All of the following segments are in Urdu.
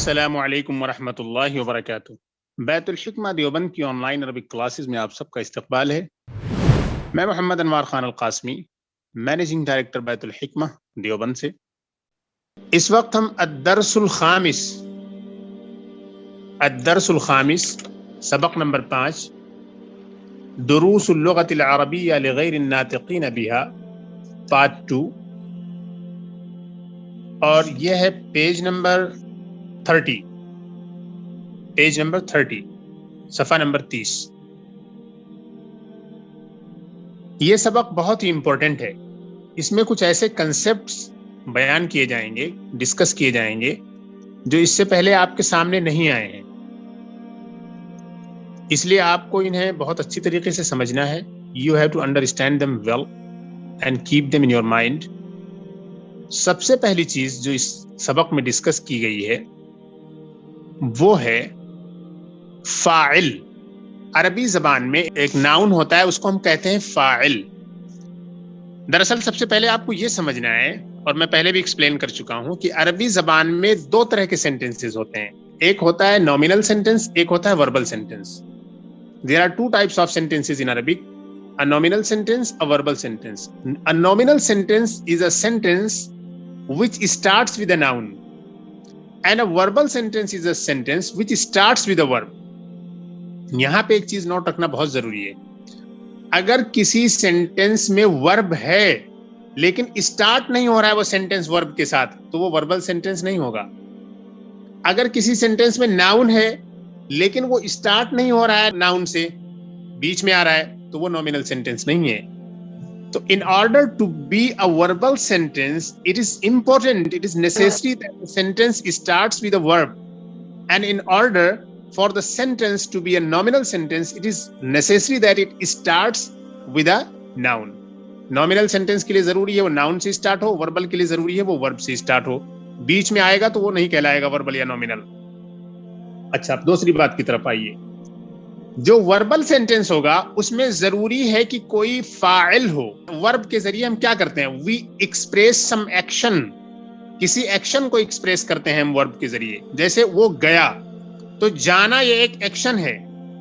السلام علیکم ورحمۃ اللہ وبرکاتہ۔ بیت الحکمہ دیوبند کی آن لائن عربک کلاسز میں آپ سب کا استقبال ہے۔ میں محمد انوار خان القاسمی، مینیجنگ ڈائریکٹر بیت الحکمہ دیوبند سے۔ اس وقت ہم الدرس الخامس سبق نمبر 5 دروس اللغة العربية لغیر الناطقین بها پارٹ 2، اور یہ ہے پیج نمبر 30 صفحہ نمبر 30۔ یہ سبق بہت ہی امپورٹنٹ ہے۔ اس میں کچھ ایسے کنسپٹس بیان کیے جائیں گے، ڈسکس کیے جائیں گے جو اس سے پہلے آپ کے سامنے نہیں آئے ہیں، اس لیے آپ کو انہیں بہت اچھی طریقے سے سمجھنا ہے۔ You have to understand them well and keep them in your mind۔ سب سے پہلی چیز جو اس سبق میں ڈسکس کی گئی ہے وہ ہے فاعل۔ عربی زبان میں ایک ناؤن ہوتا ہے، اس کو ہم کہتے ہیں فاعل۔ دراصل سب سے پہلے آپ کو یہ سمجھنا ہے، اور میں پہلے بھی ایکسپلین کر چکا ہوں، کہ عربی زبان میں دو طرح کے سینٹنسز ہوتے ہیں۔ ایک ہوتا ہے نومینل سینٹنس، ایک ہوتا ہے verbal sentence. There are two types of sentences in Arabic: a nominal sentence, a verbal sentence. A nominal sentence is a sentence which starts with a noun, and a verbal sentence is a sentence which starts with a verb. یہاں پہ ایک چیز نوٹ رکھنا بہت ضروری ہے۔ اگر کسی سینٹنس میں ورب ہے لیکن اسٹارٹ نہیں ہو رہا ہے وہ سینٹنس ورب کے ساتھ، تو وہ وربل سینٹنس نہیں ہوگا۔ اگر کسی سینٹنس میں ناؤن ہے لیکن وہ اسٹارٹ نہیں ہو رہا ہے ناؤن سے، بیچ میں آ رہا ہے، تو وہ نومینل سینٹنس نہیں ہے۔ تو in order to be a verbal sentence, it is important, it is necessary that the sentence starts with a verb. And in order for the sentence to be a nominal sentence, it is necessary that it starts with a noun. Nominal sentence کے لیے ضروری ہے وہ noun سے start ہو، verbal کے لیے ضروری ہے وہ verb سے start ہو۔ بیچ میں آئے گا تو وہ نہیں کہلائے گا verbal یا nominal۔ اچھا، اب دوسری بات کی طرف آئیے۔ جو وربل سینٹنس ہوگا اس میں ضروری ہے کہ کوئی فاعل ہو۔ ورب کے ذریعے ہم کیا کرتے ہیں؟ وی ایکسپریس سم ایکشن، کسی ایکشن کو ایکسپریس کرتے ہیں ہم ورب کے ذریعے۔ جیسے وہ گیا، تو جانا یہ ایک ایکشن ہے۔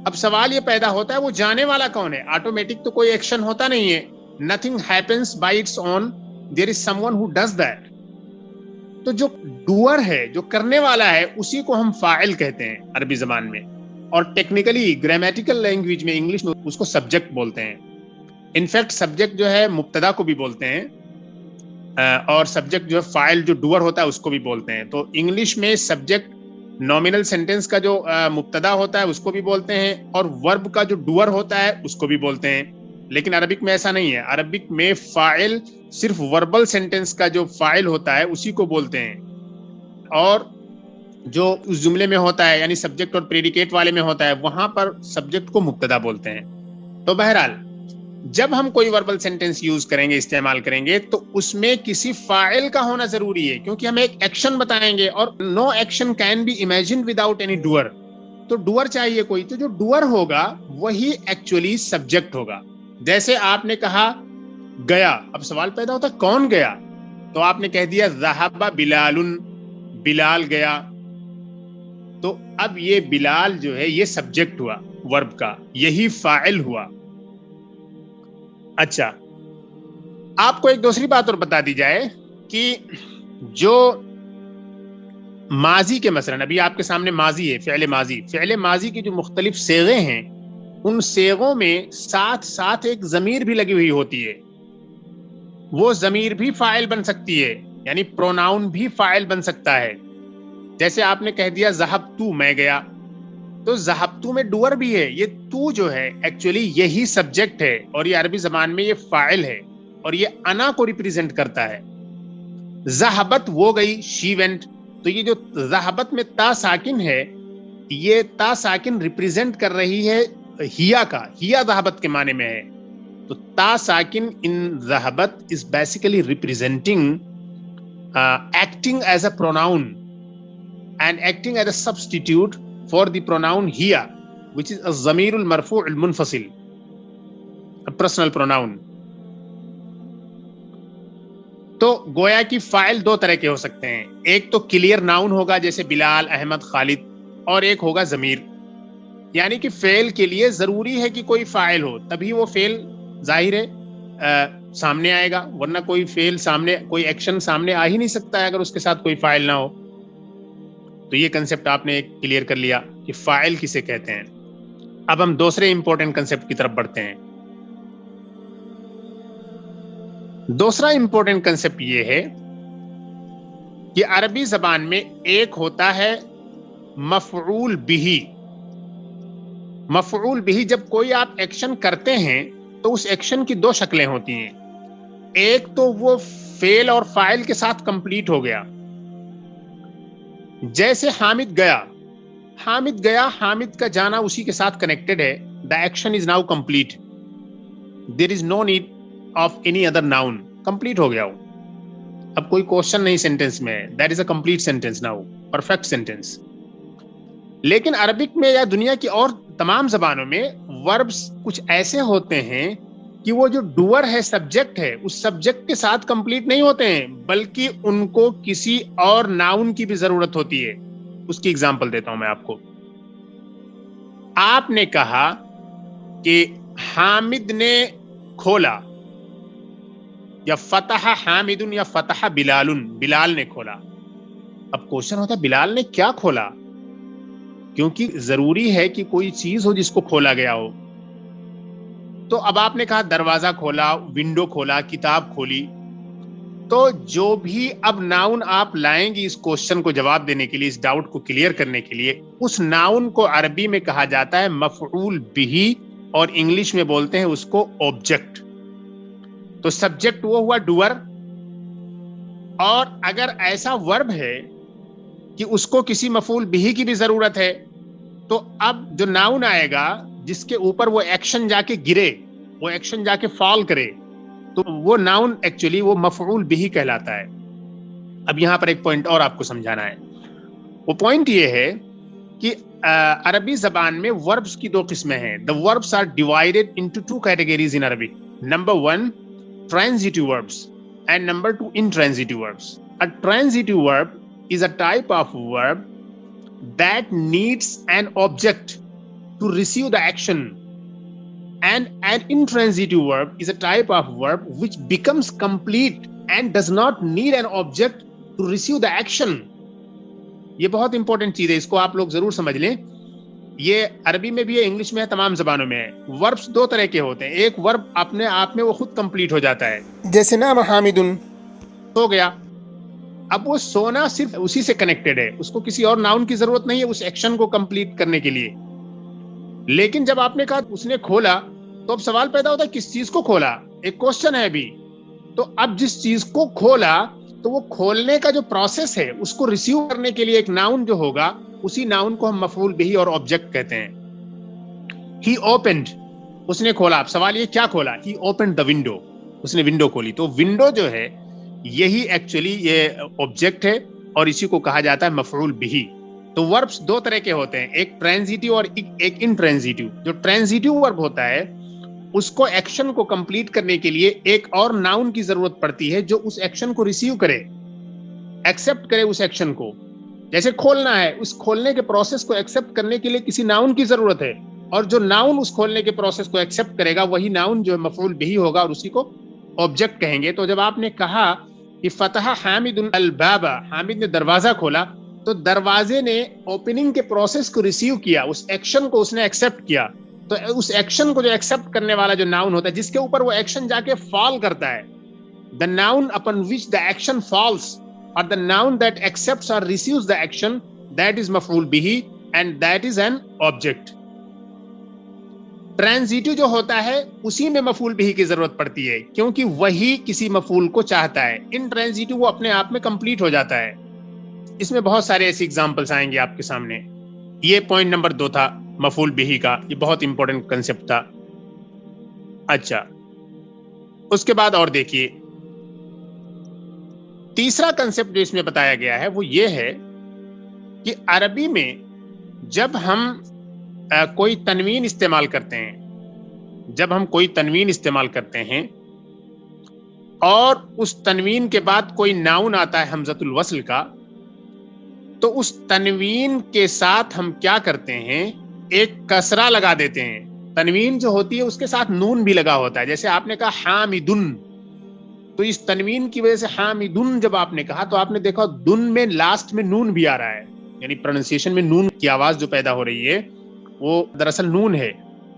اب سوال یہ پیدا ہوتا ہے وہ جانے والا کون ہے؟ آٹومیٹک تو کوئی ایکشن ہوتا نہیں ہے۔ Nothing happens by its own, there is someone who does that۔ تو جو ڈوئر ہے، جو کرنے والا ہے، اسی کو ہم فاعل کہتے ہیں عربی زبان میں، اور ٹیکنیکلی گرامیٹیکل لینگویج میں انگلش میں اس کو سبجیکٹ بولتے ہیں۔ انفیکٹ سبجیکٹ جو ہے مبتدا کو بھی بولتے ہیں، اور سبجیکٹ جو ہے فاعل جو ڈوئر ہوتا ہے اس کو بھی بولتے ہیں۔ تو انگلش میں سبجیکٹ نومینل سینٹنس کا جو مبتدا ہوتا ہے اس کو بھی بولتے ہیں، اور ورب کا جو ڈوئر ہوتا ہے اس کو بھی بولتے ہیں۔ لیکن عربک میں ایسا نہیں ہے۔ عربک میں فاعل صرف وربل سینٹنس کا جو فاعل ہوتا ہے اسی کو بولتے ہیں، اور جو اس جملے میں ہوتا ہے یعنی سبجیکٹ اور پریڈیکیٹ والے میں ہوتا ہے وہاں پر سبجیکٹ کو مبتدا بولتے ہیں۔ تو بہرحال جب ہم کوئی وربل سینٹنس یوز کریں گے، استعمال کریں گے، تو اس میں کسی فاعل کا ہونا ضروری ہے، کیونکہ ہم ایک ایکشن بتائیں گے، اور no action can be imagined without any doer. تو ڈوئر چاہیے کوئی، تو جو ڈوئر ہوگا وہی ایکچولی سبجیکٹ ہوگا۔ جیسے آپ نے کہا گیا، اب سوال پیدا ہوتا ہے کون گیا؟ تو آپ نے کہہ دیا ذہب بلال، بلال گیا۔ تو اب یہ بلال جو ہے یہ سبجیکٹ ہوا ورب کا، یہی فاعل ہوا۔ اچھا، آپ کو ایک دوسری بات اور بتا دی جائے کہ جو ماضی کے مثلاً ابھی آپ کے سامنے ماضی ہے، فعل ماضی کی جو مختلف صیغے ہیں، ان صیغوں میں ساتھ ساتھ ایک ضمیر بھی لگی ہوئی ہوتی ہے۔ وہ ضمیر بھی فاعل بن سکتی ہے، یعنی پروناؤن بھی فاعل بن سکتا ہے۔ جیسے آپ نے کہہ دیا ذہبتو، میں گیا، تو ذہبتو میں ڈوئر بھی ہے۔ یہ تو جو ہے ایکچولی یہی سبجیکٹ ہے، اور یہ عربی زبان میں یہ فاعل ہے، اور یہ انا کو ریپریزنٹ کرتا ہے۔ ذہبت، وہ گئی، شی وینٹ۔ تو یہ جو ذہبت میں تا ساکن ہے، یہ تا ساکن ریپریزنٹ کر رہی ہے ہیا کا، ہیا ذہبت کے معنی میں ہے۔ تو تا ساکن ان ذہبت is basically representing acting as a pronoun and acting as a substitute for the pronoun hiya, which is الضمیر المرفوع المنفصل، a personal pronoun۔ تو گویا کہ فاعل دو طرح کے ہو سکتے ہیں. ایک تو کلیئر ناؤن ہوگا جیسے بلال، احمد، خالد، اور ایک ہوگا ضمیر. یعنی کہ فعل کے لیے ضروری ہے کہ کوئی فاعل ہو تبھی وہ فعل ظاہر ہے سامنے آئے گا، ورنہ کوئی فعل سامنے، کوئی ایکشن سامنے آ ہی نہیں سکتا ہے اگر اس کے ساتھ کوئی فاعل نہ ہو. تو یہ کنسپٹ آپ نے کلیئر کر لیا کہ فاعل کسے کہتے ہیں. اب ہم دوسرے امپورٹنٹ کنسپٹ کی طرف بڑھتے ہیں. دوسرا امپورٹنٹ کنسپٹ یہ ہے کہ عربی زبان میں ایک ہوتا ہے مفعول بہی. مفعول بہی، جب کوئی آپ ایکشن کرتے ہیں تو اس ایکشن کی دو شکلیں ہوتی ہیں. ایک تو وہ فعل اور فاعل کے ساتھ کمپلیٹ ہو گیا، جیسے حامد گیا. حامد گیا، حامد کا جانا اسی کے ساتھ کنیکٹڈ ہے. The action is now complete. There is no need of any other noun. Complete ہو گیا وہ. اب کوئی کوشچن نہیں سینٹینس میں. That is a complete sentence now, perfect sentence. لیکن عربک میں یا دنیا کی اور تمام زبانوں میں وربس کچھ ایسے ہوتے ہیں کہ وہ جو ڈوور ہے، سبجیکٹ ہے، اس سبجیکٹ کے ساتھ کمپلیٹ نہیں ہوتے ہیں، بلکہ ان کو کسی اور ناؤن کی بھی ضرورت ہوتی ہے. اس کی اگزامپل دیتا ہوں میں آپ کو. آپ نے کہا کہ حامد نے کھولا، یا فتح حامد یا فتح بلال، بلال نے کھولا. اب کوشچن ہوتا ہے بلال نے کیا کھولا؟ کیونکہ ضروری ہے کہ کوئی چیز ہو جس کو کھولا گیا ہو. تو اب آپ نے کہا دروازہ کھولا، ونڈو کھولا، کتاب کھولی. تو جو بھی اب ناؤن آپ لائیں گی اس کوشچن کو جواب دینے کے لیے، اس ڈاؤٹ کو کلیئر کرنے کے لیے، اس ناؤن کو عربی میں کہا جاتا ہے مفعول بہی، اور انگلش میں بولتے ہیں اس کو آبجیکٹ. تو سبجیکٹ وہ ہوا ڈوور، اور اگر ایسا ورب ہے کہ اس کو کسی مفعول بہی کی بھی ضرورت ہے، تو اب جو ناؤن آئے گا جس کے اوپر وہ ایکشن جا کے گرے، وہ ایکشن جا کے فال کرے، تو وہ ناؤن ایکچولی وہ مفعول بہی کہلاتا ہے. اب یہاں پر ایک پوائنٹ اور آپ کو سمجھانا ہے. وہ پوائنٹ یہ ہے کہ عربی زبان میں وربس کی دو قسمیں ہیں. The verbs are divided into two categories in Arabic. Number one, transitive verbs, and number two, intransitive verbs. A transitive verb is a type of verb that needs an object to receive the action, and an intransitive verb is a type of verb which becomes complete and does not need an object to receive the action. یہ بہت امپورٹنٹ چیز ہے، اس کو آپ لوگ ضرور سمجھ لیں. یہ عربی میں بھی ہے، انگلش میں ہے، تمام زبانوں میں ہے. وربس دو طرح کے ہوتے ہیں. ایک ورب اپنے آپ میں وہ خود کمپلیٹ ہو جاتا ہے، جیسے نام حامد، سو گیا. اب وہ سونا صرف اسی سے کنیکٹڈ ہے، اس کو کسی اور ناؤن کی ضرورت نہیں ہے اس ایکشن کو کمپلیٹ کرنے کے لیے. لیکن جب آپ نے کہا اس نے کھولا، تو اب سوال پیدا ہوتا ہے کس چیز کو کھولا؟ ایک کوشچن ہے ابھی. تو اب جس چیز کو کھولا، تو وہ کھولنے کا جو پروسیس ہے اس کو ریسیو کرنے کے لیے ایک ناؤن جو ہوگا، اسی ناؤن کو ہم مفعول بہی اور آبجیکٹ کہتے ہیں. ہی اوپنڈ، اس نے کھولا. اب سوال یہ کیا کھولا؟ ہی اوپنڈ دا ونڈو، اس نے ونڈو کھولی. تو ونڈو جو ہے یہی ایکچولی یہ آبجیکٹ ہے، اور اسی کو کہا جاتا ہے مفعول بہی. تو وربس دو طرح کے ہوتے ہیں، ایک ٹرانزیٹیو اور ایک انٹرانزیٹیو. جو ٹرانزیٹیو ورب ہوتا ہے اس کو ایکشن کو کمپلیٹ کرنے کے لیے ایک اور ناؤن کی ضرورت پڑتی ہے جو اس ایکشن کو ریسیو کرے، ایکسپٹ کرے اس ایکشن کو. جیسے کھولنا ہے، اس کھولنے کے پروسیس کو ایکسپٹ کرنے کے لیے کسی ناؤن کی ضرورت ہے، اور جو ناؤن اس کھولنے کے پروسیس کو ایکسپٹ کرے گا وہی ناؤن جو ہے مفعول بہی ہوگا، اور اسی کو آبجیکٹ کہیں گے. تو جب آپ نے کہا کہ فتح حامد الباب، حامد نے دروازہ کھولا، تو دروازے نے اوپننگ کے پروسیس کو ریسیو کیا، اس ایکشن کو اس نے ایکسپٹ کیا. تو اس ایکشن کو جو ایکسپٹ کرنے والا جو ناؤن ہوتا ہے جس کے اوپر وہ ایکشن جا کے فال کرتا ہے، the noun upon which the action falls, or the noun that accepts or receives the action, that is مفعول بہی and that is an object. Transitive جو ہوتا ہے اسی میں مفعول بہی کی ضرورت پڑتی ہے کیونکہ وہی کسی مفعول کو چاہتا ہے. ان ٹرانزیٹو وہ اپنے آپ میں کمپلیٹ ہو جاتا ہے. اس میں بہت سارے ایسی ایگزامپلس آئیں گے آپ کے سامنے. یہ پوائنٹ نمبر 2 تھا مفعول بہی کا، یہ بہت امپورٹنٹ کنسپٹ تھا. اچھا، اس کے بعد اور دیکھیے تیسرا کنسپٹ جو اس میں بتایا گیا ہے وہ یہ ہے کہ عربی میں جب ہم کوئی تنوین استعمال کرتے ہیں، جب ہم کوئی تنوین استعمال کرتے ہیں اور اس تنوین کے بعد کوئی ناؤن آتا ہے حمزۃ الوصل کا، تو اس تنوین کے ساتھ ہم کیا کرتے ہیں، ایک کسرہ لگا دیتے ہیں. تنوین جو ہوتی ہے اس کے ساتھ نون بھی لگا ہوتا ہے. جیسے آپ نے کہا حامدن، تو اس تنوین کی وجہ سے حامدن جب آپ نے کہا تو آپ نے دیکھا دن میں لاسٹ میں نون بھی آ رہا ہے، یعنی پروننسیشن میں نون کی آواز جو پیدا ہو رہی ہے وہ دراصل نون ہے.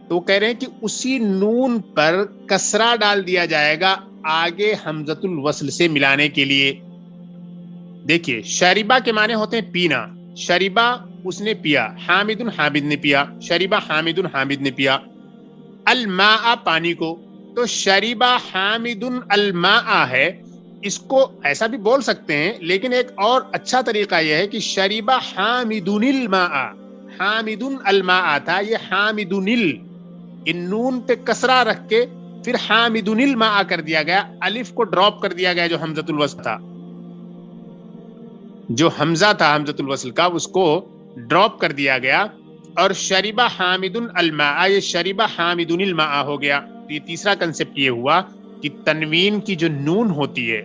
تو وہ کہہ رہے ہیں کہ اسی نون پر کسرہ ڈال دیا جائے گا آگے حمزۃ الوصل سے ملانے کے لیے. دیکھیے شریبہ کے معنی ہوتے ہیں پینا. شریبہ اس نے پیا، حامد حامد نے پیا، شریبہ حامد حامد نے پیا. الماء پانی کو، تو شریبہ حامد الماء ہے. اس کو ایسا بھی بول سکتے ہیں، لیکن ایک اور اچھا طریقہ یہ ہے کہ شریبہ حامد الماء، حامد الماء تھا، یہ حامد ان نون پہ کسرہ رکھ کے پھر حامد الماء کر دیا گیا، الف کو ڈراپ کر دیا گیا جو حمزۃ الوصل تھا، جو حمزہ تھا حمزۃ الوصل کا اس کو ڈراپ کر دیا گیا. اور شریبہ حامد الماء، یہ شریبہ حامد الماء ہو گیا. تو یہ تیسرا کنسپٹ یہ ہوا کہ تنوین کی جو نون ہوتی ہے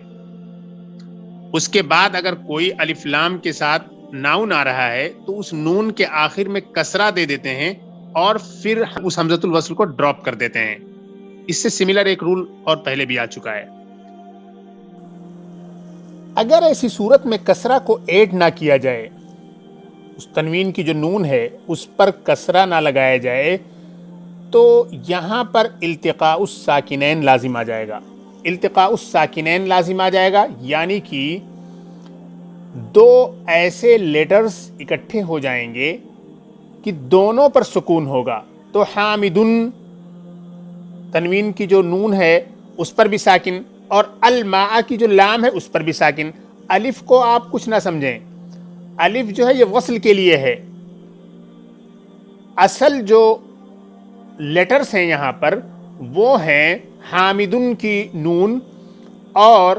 اس کے بعد اگر کوئی الف لام کے ساتھ ناؤن آ رہا ہے تو اس نون کے آخر میں کسرہ دے دیتے ہیں اور پھر اس حمزۃ الوصل کو ڈراپ کر دیتے ہیں. اس سے سملر ایک رول اور پہلے بھی آ چکا ہے. اگر ایسی صورت میں کسرہ کو ایڈ نہ کیا جائے، اس تنوین کی جو نون ہے اس پر کسرہ نہ لگایا جائے، تو یہاں پر التقاء الساکنین لازم آ جائے گا. التقاء الساکنین لازم آ جائے گا یعنی کہ دو ایسے لیٹرز اکٹھے ہو جائیں گے کہ دونوں پر سکون ہوگا. تو حامدن تنوین کی جو نون ہے اس پر بھی ساکن، اور الماء کی جو لام ہے اس پر بھی ساکن. الف کو آپ کچھ نہ سمجھیں، الف جو ہے یہ وصل کے لیے ہے. اصل جو لیٹرز ہیں یہاں پر وہ ہیں حامدن کی نون اور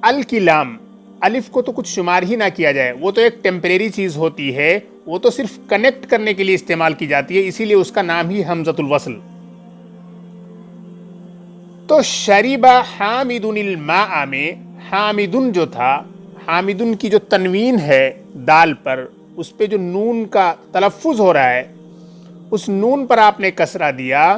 ال کی لام. الف کو تو کچھ شمار ہی نہ کیا جائے، وہ تو ایک ٹیمپریری چیز ہوتی ہے، وہ تو صرف کنیکٹ کرنے کے لیے استعمال کی جاتی ہے، اسی لیے اس کا نام ہی حمزۃ الوصل. تو شریبہ حامدن الماء میں حامدن جو تھا، حامدن کی جو تنوین ہے دال پر، اس پہ جو نون کا تلفظ ہو رہا ہے اس نون پر آپ نے کسرہ دیا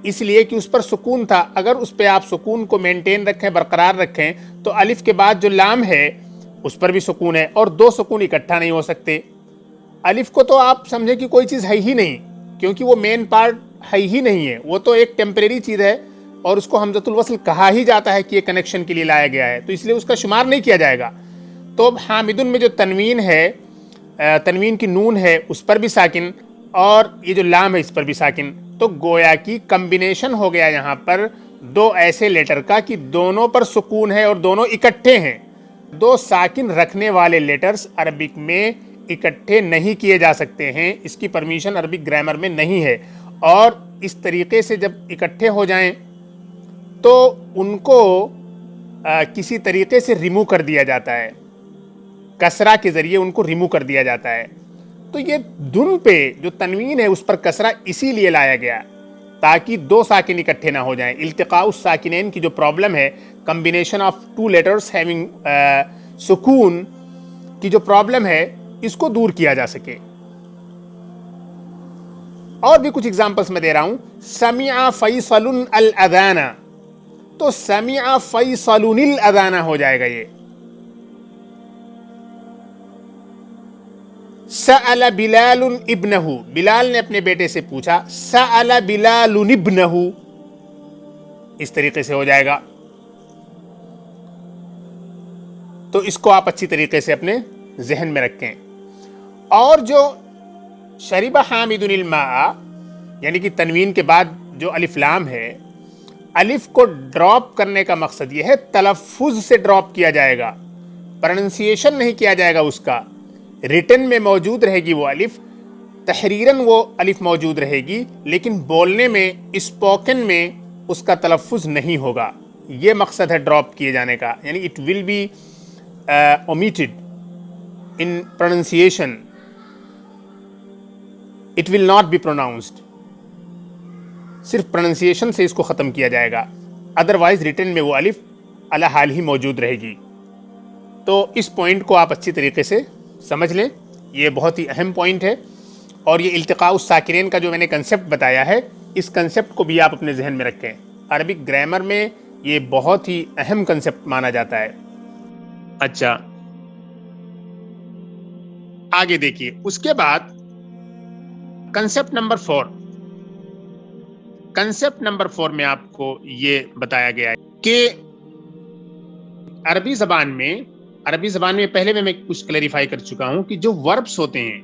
اس لیے کہ اس پر سکون تھا. اگر اس پہ آپ سکون کو مینٹین رکھیں، برقرار رکھیں، تو الف کے بعد جو لام ہے اس پر بھی سکون ہے، اور دو سکون اکٹھا نہیں ہو سکتے. الف کو تو آپ سمجھیں کہ کوئی چیز ہے ہی نہیں، کیونکہ وہ مین پارٹ ہے ہی نہیں ہے، وہ تو ایک ٹیمپریری چیز ہے اور اس کو حمزۃ الوصل کہا ہی جاتا ہے کہ یہ کنیکشن کے لیے لایا گیا ہے، تو اس لیے اس کا شمار نہیں کیا جائے گا. تو اب حامدن میں جو تنوین ہے، تنوین کی نون ہے اس پر بھی ساکن، اور یہ جو لام ہے اس پر بھی ساکن. تو گویا کی کمبینیشن ہو گیا یہاں پر دو ایسے لیٹر کا کہ دونوں پر سکون ہے اور دونوں اکٹھے ہیں. دو ساکن رکھنے والے لیٹرز عربک میں اکٹھے نہیں کیے جا سکتے ہیں، اس کی پرمیشن عربک گرامر میں نہیں ہے. اور اس طریقے سے جب اکٹھے ہو جائیں تو ان کو کسی طریقے سے ریمو کر دیا جاتا ہے، کسرہ کے ذریعے ان کو ریمو کر دیا جاتا ہے. تو یہ دن پہ جو تنوین ہے اس پر کسرہ اسی لیے لایا گیا تاکہ دو ساکن اکٹھے نہ ہو جائیں. التقاء الساکنین کی جو پرابلم ہے، combination of two letters having سکون کی جو پرابلم ہے، اس کو دور کیا جا سکے. اور بھی کچھ ایگزامپلس میں دے رہا ہوں. سمع فیصل الاذان، تو سمع فیصل الاذان ہو جائے گا. یہ سأل بلال ابنہ، بلال نے اپنے بیٹے سے پوچھا. سأل بلال ابنہ، اس طریقے سے ہو جائے گا. تو اس کو آپ اچھی طریقے سے اپنے ذہن میں رکھیں. اور جو شریبہ حامدن الماء یعنی کہ تنوین کے بعد جو الف لام ہے، الف کو ڈراپ کرنے کا مقصد یہ ہے تلفظ سے ڈراپ کیا جائے گا، پروننسیشن نہیں کیا جائے گا. اس کا ریٹن میں موجود رہے گی وہ الف، تحریراً وہ الف موجود رہے گی، لیکن بولنے میں، اسپوکن میں اس کا تلفظ نہیں ہوگا. یہ مقصد ہے ڈراپ کیے جانے کا، یعنی it will be omitted in pronunciation, it will not be pronounced. صرف پروننسیشن سے اس کو ختم کیا جائے گا. ادروائز ریٹن میں وہ الف علی حال ہی موجود رہے گی. تو اس پوائنٹ کو آپ اچھی طریقے سے سمجھ لیں, یہ بہت ہی اہم پوائنٹ ہے. اور یہ التقاء الساکنین کا جو میں نے کنسیپٹ بتایا ہے, اس کنسیپٹ کو بھی آپ اپنے ذہن میں رکھیں. عربک گرامر میں یہ بہت ہی اہم کنسیپٹ مانا جاتا ہے. اچھا, آگے دیکھیے. اس کے بعد کنسیپٹ نمبر 4. کنسیپٹ نمبر 4 میں آپ کو یہ بتایا گیا ہے کہ عربی زبان میں پہلے میں کچھ کلیریفائی کر چکا ہوں کہ جو وربس ہوتے ہیں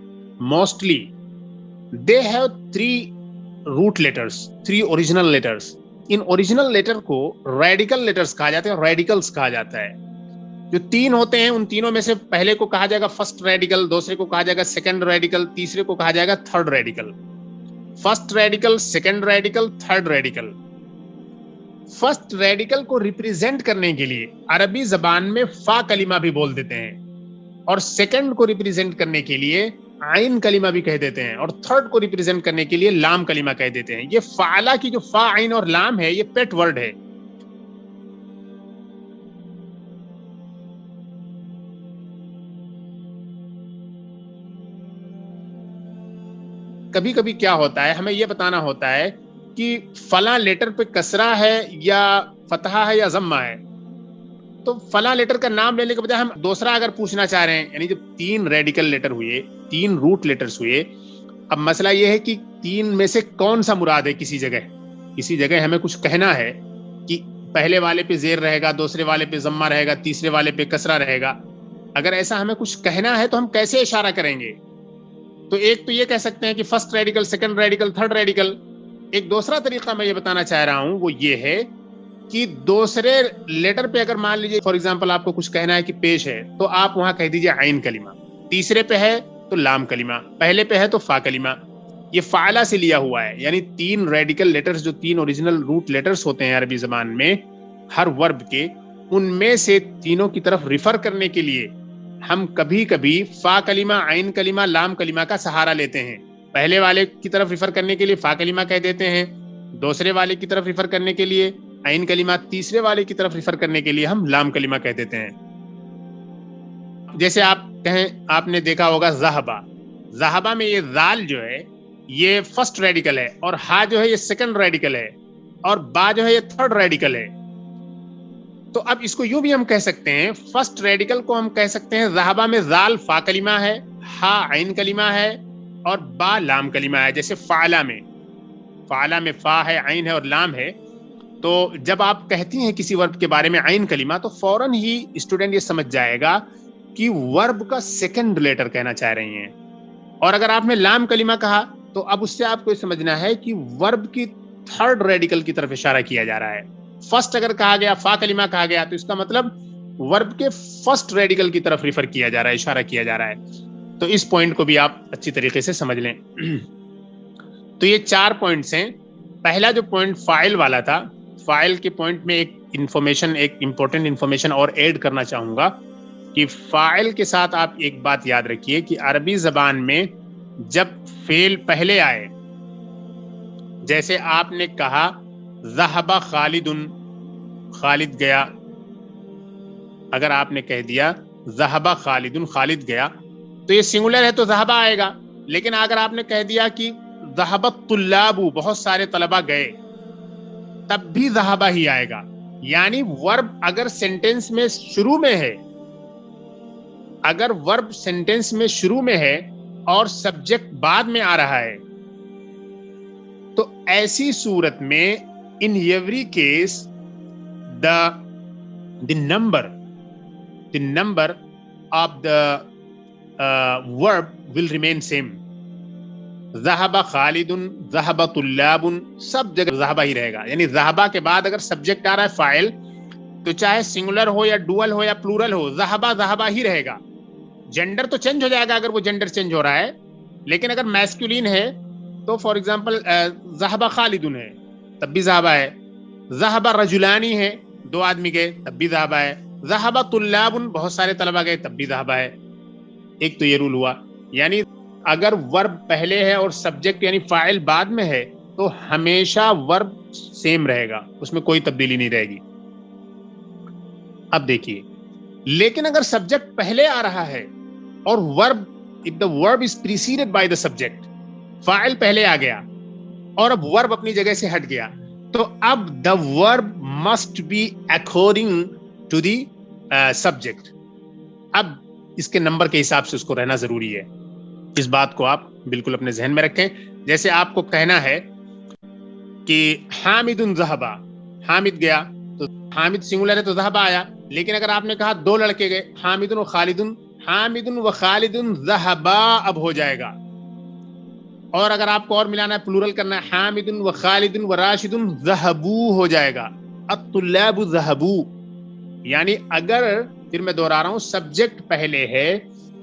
mostly they have 3 root letters, 3 original letters. ان اوریجنل لیٹر کو ریڈیکل لیٹرز کہا جاتا ہے, ریڈیکلز کہا جاتا ہے. جو 3 ہوتے ہیں ان تینوں میں سے پہلے کو کہا جائے گا فرسٹ ریڈیکل, دوسرے کو کہا جائے گا سیکنڈ ریڈیکل, تیسرے کو کہا جائے گا third radical. First radical, second radical, third radical. First radical کو ریپریزنٹ کرنے کے لیے عربی زبان میں فا کلمہ بھی بول دیتے ہیں, اور سیکنڈ کو ریپریزنٹ کرنے کے لیے عین کلمہ بھی کہہ دیتے ہیں, اور تھرڈ کو ریپریزنٹ کرنے کے لیے لام کلمہ کہہ دیتے ہیں. یہ فعلا کی جو فا, عین اور لام ہے, یہ پیٹ ورڈ ہے. کبھی کبھی کیا ہوتا ہے, ہمیں یہ بتانا ہوتا ہے کہ فلاں لیٹر پہ کسرہ ہے یا فتحہ ہے یا ضمہ ہے, تو فلاں لیٹر کا نام لینے کے بجائے ہم دوسرا اگر پوچھنا چاہ رہے ہیں, یعنی جب 3 ریڈیکل لیٹر ہوئے, 3 روٹ لیٹرز ہوئے, اب مسئلہ یہ ہے کہ 3 میں سے کون سا مراد ہے. کسی جگہ ہمیں کچھ کہنا ہے کہ پہلے والے پہ زیر رہے گا, دوسرے والے پہ ضمہ رہے گا, تیسرے والے پہ کسرہ رہے گا. اگر ایسا ہمیں کچھ کہنا ہے تو ہم کیسے اشارہ کریں گے؟ تو ایک تو یہ کہہ سکتے ہیں کہ first radical, second radical, third radical. ایک دوسرا طریقہ میں یہ بتانا چاہ رہا ہوں وہ یہ ہے کہ دوسرے لیٹر پہ اگر مان لیجیے فار ایگزامپل آپ کو کچھ کہنا ہے کہ پیش ہے, تو آپ وہاں کہہ دیجیے عین کلمہ. تیسرے پہ ہے تو لام کلمہ, پہلے پہ ہے تو فا کلمہ. یہ فعلا سے لیا ہوا ہے, یعنی 3 ریڈیکل لیٹرز جو 3 اوریجنل روٹ لیٹرز ہوتے ہیں عربی زبان میں ہر ورب کے, ان میں سے تینوں کی طرف ریفر کرنے کے لیے ہم کبھی کبھی فا کلمہ, عین کلمہ, لام کلمہ کا سہارا لیتے ہیں. پہلے والے کی طرف ریفر کرنے کے لیے فا کلمہ کہہ دیتے ہیں, دوسرے والے کی طرف ریفر کرنے کے لیے عین کلمہ, تیسرے والے کی طرف ریفر کرنے کے لیے ہم لام کلمہ کہہ دیتے ہیں. جیسے آپ کہیں, آپ نے دیکھا ہوگا ذہبہ. ذہبہ میں یہ ذال جو ہے یہ فرسٹ ریڈیکل ہے, اور ہا جو ہے یہ سیکنڈ ریڈیکل ہے, اور با جو ہے یہ تھرڈ ریڈیکل ہے. تو اب اس کو یوں بھی ہم کہہ سکتے ہیں, فرسٹ ریڈیکل کو ہم کہہ سکتے ہیں ذہبہ میں ذال فا کلمہ ہے, ہا عین کلمہ ہے, اور با لام کلمہ ہے. جیسے فعلا میں فا ہے, عین ہے اور لام ہے. تو جب آپ کہتی ہیں کسی ورب کے بارے میں عین کلمہ, تو فوراً ہی اسٹوڈنٹ یہ سمجھ جائے گا کہ ورب کا سیکنڈ لیٹر کہنا چاہ رہی ہیں. اور اگر آپ نے لام کلمہ کہا تو اب اس سے آپ کو یہ سمجھنا ہے کہ ورب کی تھرڈ ریڈیکل کی طرف اشارہ کیا جا رہا ہے. فرسٹ اگر کہا گیا, فا کلمہ کہا گیا, تو اس کا مطلب ورب کے فرسٹ ریڈیکل کی طرف ریفر کیا جا رہا ہے, اشارہ کیا جا رہا ہے. تو اس پوائنٹ کو بھی آپ اچھی طریقے سے سمجھ لیں. تو یہ 4 پوائنٹس ہیں. پہلا جو پوائنٹ فاعل والا تھا, فاعل کے پوائنٹ میں ایک امپورٹنٹ انفارمیشن اور ایڈ کرنا چاہوں گا کہ فاعل کے ساتھ آپ ایک بات یاد رکھیے کہ عربی زبان میں جب فعل پہلے آئے, جیسے آپ نے کہا ذہب خالد, خالد گیا. اگر آپ نے کہہ دیا ذہب خالد, خالد گیا, تو یہ سنگولر ہے تو ذہبہ آئے گا. لیکن اگر آپ نے کہہ دیا کہ ذہب الطلاب, بہت سارے طلبہ گئے, تب بھی ذہبہ ہی آئے گا. یعنی ورب اگر سینٹینس میں شروع میں ہے, اگر ورب سینٹینس میں شروع میں ہے اور سبجیکٹ بعد میں آ رہا ہے, تو ایسی صورت میں in every case the number of the verb will remain same. ذہب خالد, ذہب طلاب, سب جگہ ذہبہ ہی رہے گا. یعنی ذہبہ کے بعد اگر سبجیکٹ آ رہا ہے فاعل, تو چاہے سنگولر ہو یا ڈوئل ہو یا پلورل ہو, ذہبہ ہی رہے گا. جینڈر تو چینج ہو جائے گا اگر وہ جینڈر چینج ہو رہا ہے, لیکن اگر میسکولین ہے تو فار ایگزامپل ذہب خالد ہے, تب بھی ذہبہ ہے. ذہب رجلانی ہے, 2 آدمی گئے, تب بھی ذہبہ ہے. ذہب طلاب, بہت سارے طلبہ گئے, تب بھی ذہبہ ہے. ایک تو یہ رول ہوا. یعنی اگر ورب پہلے ہے اور سبجیکٹ یعنی فاعل بعد میں ہے, تو ہمیشہ ورب سیم رہے گا, اس میں کوئی تبدیلی نہیں رہے گی. اب دیکھیے, لیکن اگر سبجیکٹ پہلے آ رہا ہے اور ورب, if the verb is preceded by the subject, فاعل پہلے آ گیا اور اب ورب اپنی جگہ سے ہٹ گیا, تو اب the verb must be according to the subject. اب اس کے نمبر کے حساب سے اس کو رہنا ضروری ہے. اس بات کو آپ بالکل اپنے ذہن میں رکھیں. جیسے آپ کو کہنا ہے کہ حامد ذہب, حامد گیا, تو حامد سنگولر ہے تو ذہب آیا. لیکن اگر آپ نے کہا دو لڑکے گئے, حامد و خالد, حامد و خالد ذہبا اب ہو جائے گا. اور اگر آپ کو اور ملانا ہے, پلورل کرنا ہے, حامد و خالد و راشد ذہبو ہو جائے گا. الطلاب ذہبو. یعنی اگر, پھر میں دوہرا رہا ہوں, سبجیکٹ پہلے ہے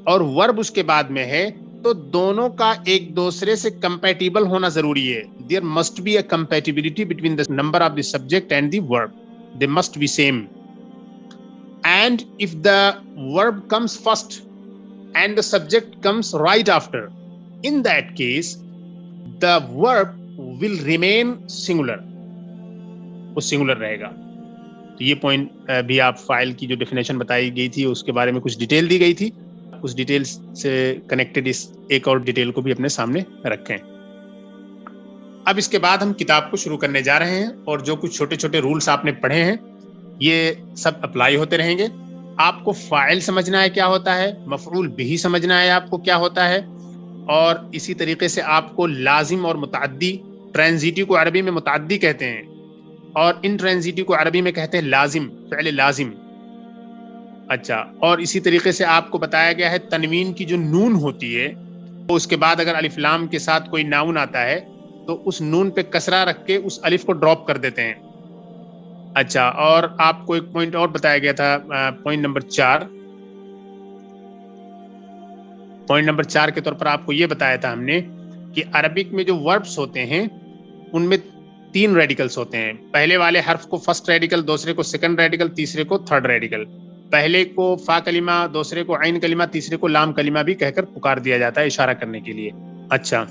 اور ورب اس کے بعد میں ہے, تو دونوں کا ایک دوسرے سے کمپیٹیبل ہونا ضروری ہے. There must be a compatibility between the number of the subject and the verb. They must be same. And if the verb comes first and the subject comes right after, in that case, the verb will remain singular. وہ singular رہے گا. تو یہ پوائنٹ بھی آپ فائل کی جو ڈیفینیشن بتائی گئی تھی اس کے بارے میں کچھ ڈیٹیل دی گئی تھی, اس ڈیٹیل سے کنیکٹڈ اس ایک اور ڈیٹیل کو بھی اپنے سامنے رکھیں. اب اس کے بعد ہم کتاب کو شروع کرنے جا رہے ہیں, اور جو کچھ چھوٹے چھوٹے رولز آپ نے پڑھے ہیں یہ سب اپلائی ہوتے رہیں گے. آپ کو فاعل سمجھنا ہے کیا ہوتا ہے, مفعول بہ سمجھنا ہے آپ کو کیا ہوتا ہے, اور اسی طریقے سے آپ کو لازم اور متعدی, ٹرانزیٹو کو عربی میں متعدی کہتے ہیں اور انٹرانزیٹو کو عربی میں کہتے ہیں لازم, فعل لازم. اچھا, اور اسی طریقے سے آپ کو بتایا گیا ہے تنوین کی جو نون ہوتی ہے, تو اس کے بعد اگر الف لام کے ساتھ کوئی ناؤن آتا ہے تو اس نون پہ کسرہ رکھ کے اس الف کو ڈراپ کر دیتے ہیں. اچھا, اور آپ کو ایک پوائنٹ اور بتایا گیا تھا, پوائنٹ نمبر 4. پوائنٹ نمبر 4 کے طور پر آپ کو یہ بتایا تھا ہم نے کہ عربک میں جو وربس ہوتے ہیں ان میں 3 ریڈیکلز ہوتے ہیں. پہلے والے حرف کو فرسٹ ریڈیکل, دوسرے کو سیکنڈ ریڈیکل, تیسرے کو تھرڈ ریڈیکل. پہلے کو فا کلمہ, دوسرے کو عین کلمہ, تیسرے کو لام کلمہ بھی کہہ کر پکار دیا جاتا ہے اشارہ کرنے کے لیے. اچھا,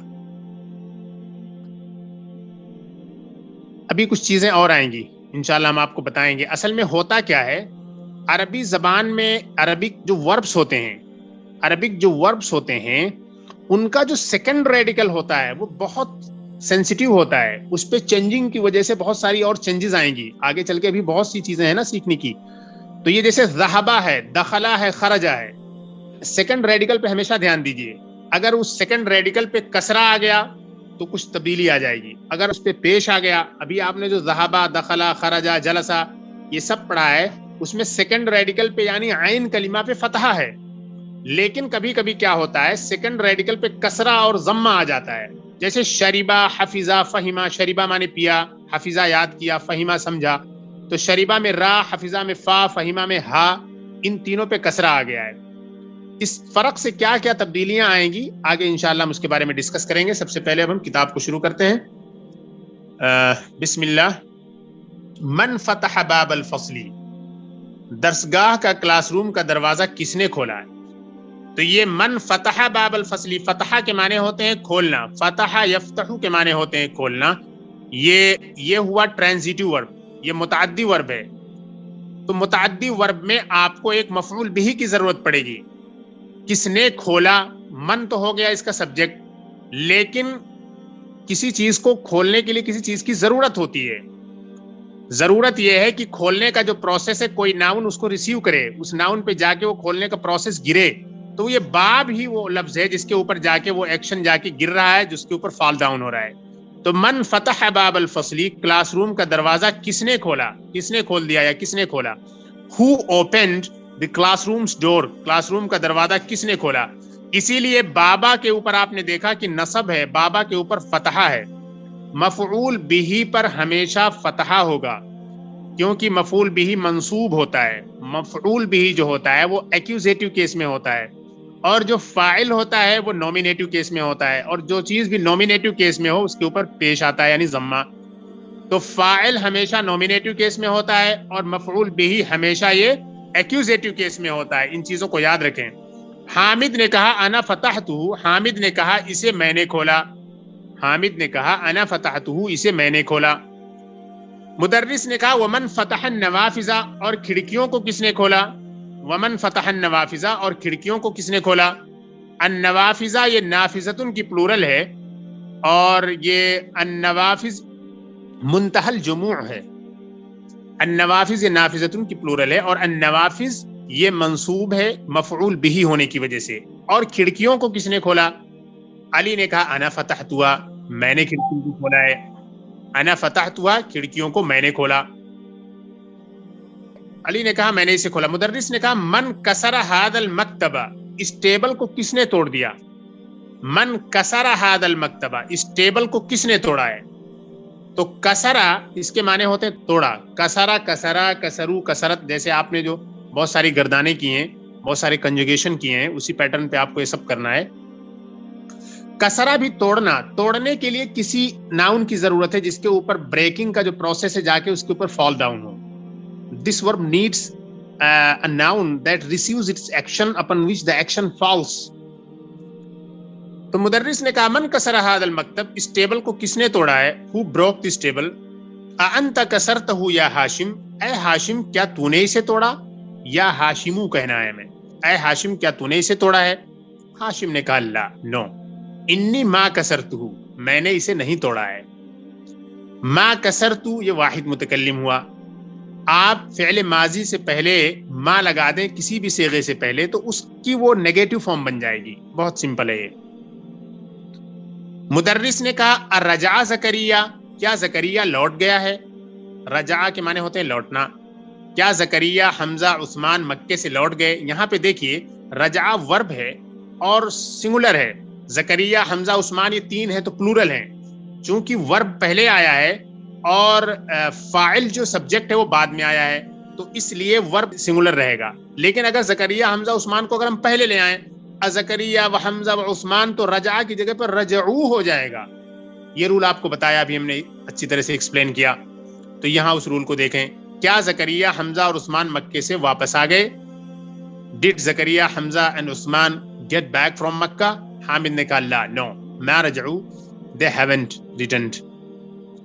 ابھی کچھ چیزیں اور آئیں گی انشاءاللہ, ہم آپ کو بتائیں گے اصل میں ہوتا کیا ہے. عربی زبان میں عربک جو وربس ہوتے ہیں, عربک جو وربس ہوتے ہیں ان کا جو سیکنڈ ریڈیکل ہوتا ہے وہ بہت سینسیٹیو ہوتا ہے. اس پہ چینجنگ کی وجہ سے بہت ساری اور چینجز آئیں گی آگے چل کے, ابھی بہت سی چیزیں ہیں نا سیکھنے کی. تو یہ جیسے ذہبہ ہے, دخلا ہے, خرجہ ہے, سیکنڈ ریڈیکل پہ ہمیشہ دھیان دیجئے. اگر اس سیکنڈ ریڈیکل پہ کسرہ آ گیا تو کچھ تبدیلی آ جائے گی. اگر اس پہ پیش آ گیا, ابھی آپ نے جو ذہبہ, دخلا, خرجہ, جلسہ یہ سب پڑھا ہے, اس میں سیکنڈ ریڈیکل پہ یعنی عین کلمہ پہ فتحہ ہے. لیکن کبھی کبھی کیا ہوتا ہے, سیکنڈ ریڈیکل پہ کسرہ اور ضمہ آ جاتا ہے. جیسے شریبہ, حفظہ, فہمہ. شریبہ مانے پیا, حفظہ یاد کیا, فہمہ سمجھا. تو شریبہ میں را, حفظہ میں فا, فہمہ میں ہا, ان تینوں پہ کسرہ آ گیا ہے. اس فرق سے کیا کیا تبدیلیاں آئیں گی آگے انشاءاللہ ہم اس کے بارے میں ڈسکس کریں گے. سب سے پہلے اب ہم کتاب کو شروع کرتے ہیں. بسم اللہ. من فتح باب الفصلی, درسگاہ کا, کلاس روم کا دروازہ کس نے کھولا ہے. تو یہ من فتح باب الفصلی, فتح کے معنی ہوتے ہیں کھولنا, فتح یفتح کے معنی ہوتے ہیں کھولنا. یہ ہوا ٹرانزیٹو ورب, یہ متعدی ورب ہے. تو متعدی ورب میں آپ کو ایک مفعول بہ کی ضرورت پڑے گی. کس نے کھولا, من تو ہو گیا اس کا سبجیکٹ, لیکن کسی چیز کو کھولنے کے لیے کسی چیز کی ضرورت ہوتی ہے. ضرورت یہ ہے کہ کھولنے کا جو پروسیس ہے, کوئی ناؤن اس کو ریسیو کرے, اس ناؤن پہ جا کے وہ کھولنے کا پروسیس گرے. تو یہ باب ہی وہ لفظ ہے جس کے اوپر جا کے وہ ایکشن جا کے گر رہا ہے, جس کے اوپر فال ڈاؤن ہو رہا ہے. تو من فتح باب الفصلی, کلاس روم کا دروازہ کس نے کھولا, کس نے کھول دیا یا کس نے کھولا. Who opened the classroom's door, class room کا دروازہ کس نے کھولا. اسی لیے بابا کے اوپر آپ نے دیکھا کہ نصب ہے, بابا کے اوپر فتحہ ہے. مفعول بہ پر ہمیشہ فتحہ ہوگا کیونکہ مفعول بہ منصوب ہوتا ہے. مفعول بہ جو ہوتا ہے وہ ایکوزیٹو کیس میں ہوتا ہے, اور جو فاعل ہوتا ہے وہ نومینیٹو کیس میں ہوتا ہے. اور جو چیز بھی نومینیٹو کیس میں ہو اس کے اوپر پیش آتا ہے یعنی ضمہ. تو فاعل ہمیشہ نومینیٹو کیس میں ہوتا ہے اور مفعول بہ ہمیشہ یہ ایکوزیٹو کیس میں ہوتا ہے. ان چیزوں کو یاد رکھیں. حامد نے کہا انا فتحتہ, حامد نے کہا اسے میں نے کھولا. حامد نے کہا انا فتحتہ، اسے میں نے کھولا. مدرس نے کہا ومن فتح النوافذ، اور کھڑکیوں کو کس نے کھولا؟ ومن فتح النوافذ، اور کھڑکیوں کو کس نے کھولا؟ النوافذ یہ نافذتن کی پلورل ہے، اور یہ النوافذ منتہى الجموع ہے. النوافذ یہ نافذتن کی پلورل ہے، اور النوافذ یہ منصوب ہے مفعول بہ ہونے کی وجہ سے. اور کھڑکیوں کو کس نے کھولا؟ علی نے کہا انا فتحتها، میں نے کھڑکیوں کو کھولا ہے. انا فتحتها، کھڑکیوں کو میں نے کھولا. علی نے کہا میں نے اسے کھولا. مدرس نے کہا من کسر هذا المکتب، اس ٹیبل کو کس نے توڑ دیا؟ من کسر هذا المکتب، اس ٹیبل کو کس نے توڑا ہے؟ تو کسرا اس کے معنی ہوتے ہیں توڑا. کسرا، کسرا، کسرو، کسرت، جیسے آپ نے جو بہت ساری گردانے کی ہیں، بہت سارے کنجوگیشن کیے ہیں، اسی پیٹرن پہ آپ کو یہ سب کرنا ہے. کسرا بھی توڑنا. توڑنے کے لیے کسی ناؤن کی ضرورت ہے جس کے اوپر بریکنگ کا جو پروسیس ہے جا کے اس کے اوپر fall down who. This verb needs a noun that receives its action upon which the action falls. تو مدرس نے کہا من کسر هذا المکتب، اس ٹیبل کو کس نے توڑا ہے؟ Who broke this table? انت کسرتہ یا ہاشم، اے ہاشم کیا تو نے اسے توڑا؟ یا ہاشمو کہنا ہے ہمیں. اے ہاشم کیا تو نے اسے توڑا ہے؟ ہاشم نے کہا لا، نو. انی ما کسرتہ، میں نے اسے نہیں توڑا ہے. ما کسرتو یہ واحد متکلم ہوا. آپ فعل ماضی سے پہلے ما لگا دیں کسی بھی صیغے سے پہلے تو اس کی وہ نیگیٹو فارم بن جائے گی. بہت سمپل ہے یہ. مدرس نے کہا الرجع زکریا، کیا زکریا لوٹ گیا ہے؟ رجع کے معنی ہوتے ہیں لوٹنا. کیا زکریا، حمزہ، عثمان مکے سے لوٹ گئے؟ یہاں پہ دیکھیے رجع ورب ہے اور سنگولر ہے. زکریا، حمزہ، عثمان یہ تین ہیں تو پلورل ہیں. چونکہ ورب پہلے آیا ہے اور فاعل جو سبجیکٹ ہے وہ بعد میں آیا ہے تو اس لیے ورب سنگولر رہے گا. لیکن اگر زکریا، حمزہ، عثمان کو اگر ہم پہلے لے آئیں، زکریا و حمزہ و عثمان، تو رجع کی جگہ پر رجعو ہو جائے گا. یہ رول آپ کو بتایا ابھی ہم نے اچھی طرح سے ایکسپلین کیا. تو یہاں اس رول کو دیکھیں. کیا زکریا، حمزہ اور عثمان مکے سے واپس آ گئے؟ Did Zakariya, Hamza and Usman get back from مکہ؟ حامد نے کہا لا، نو. ما رجعو، they haven't returned،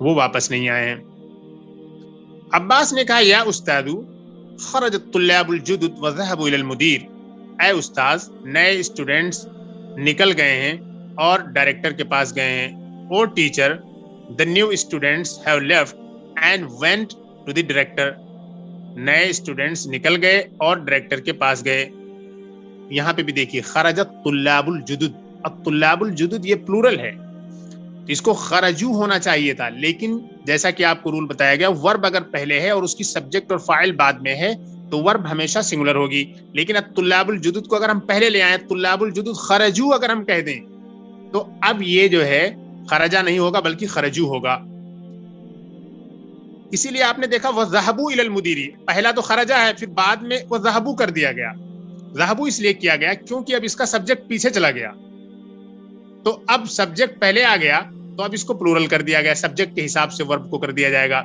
وہ واپس نہیں آئے ہیں. عباس نے کہا یا استاد خرج الطلاب الجدد وذهبوا الى المدیر، اے استاذ نئے اسٹوڈنٹس نکل گئے ہیں اور ڈائریکٹر کے پاس گئے ہیں. او teacher the new students have left and went to the director، نئے اسٹوڈنٹس نکل گئے اور ڈائریکٹر کے پاس گئے. یہاں پہ بھی دیکھیے خرجت طلاب الجدد، اب طلاب الجدد یہ پلورل ہے، اس کو خرجو ہونا چاہیے تھا، لیکن جیسا کہ آپ کو رول بتایا گیا ورب اگر پہلے ہے اور اس کی سبجیکٹ اور فاعل بعد میں ہے تو ورب ہمیشہ سنگولر ہوگی. لیکن اب طلاب الجدد کو اگر ہم پہلے لے آئیں، طلاب الجدد خرجو اگر ہم کہہ دیں تو اب یہ جو ہے خرجا نہیں ہوگا بلکہ خرجو ہوگا. اسی لیے آپ نے دیکھا وذهبوا الى المدیر، پہلا تو خرجا ہے پھر بعد میں وذهبوا کر دیا گیا. ذهبوا اس لیے کیا گیا کیونکہ اب اس کا سبجیکٹ پیچھے چلا گیا، تو اب سبجیکٹ پہلے آ گیا تو اب اس کو پلورل کر دیا گیا، سبجیکٹ کے حساب سے ورب کو کر دیا جائے گا.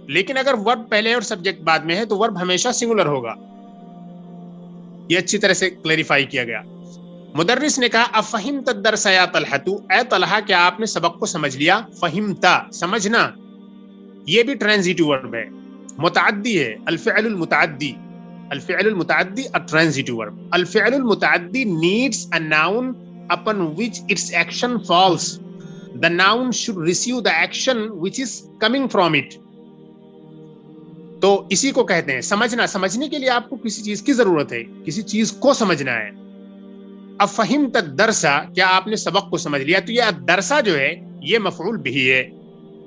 لیکن اگر ورب پہلے اور سبجیکٹ بعد میں ہے تو ورب ہمیشہ سنگولر ہوگا. یہ اچھی طرح سے کلیریفائی کیا گیا. مدرس نے کہا افہمت الدرس یا طلحہ، اے طلحہ کیا آپ نے سبق کو سمجھ لیا؟ فہمتا سمجھنا، یہ بھی ٹرانزیٹو ورب ہے، متعدی ہے. الفعل المتعدی، الفعل المتعدی a transitive verb. الفعل المتعدی needs a noun upon which its action falls. The noun should receive the action which is coming from it. تو اسی کو کہتے ہیں سمجھنا. سمجھنے کے لیے آپ کو کسی چیز کی ضرورت ہے، کسی چیز کو سمجھنا ہے. افہمت الدرس، کیا آپ نے سبق کو سمجھ لیا؟ تو یہ الدرس جو ہے یہ مفعول بہ ہے،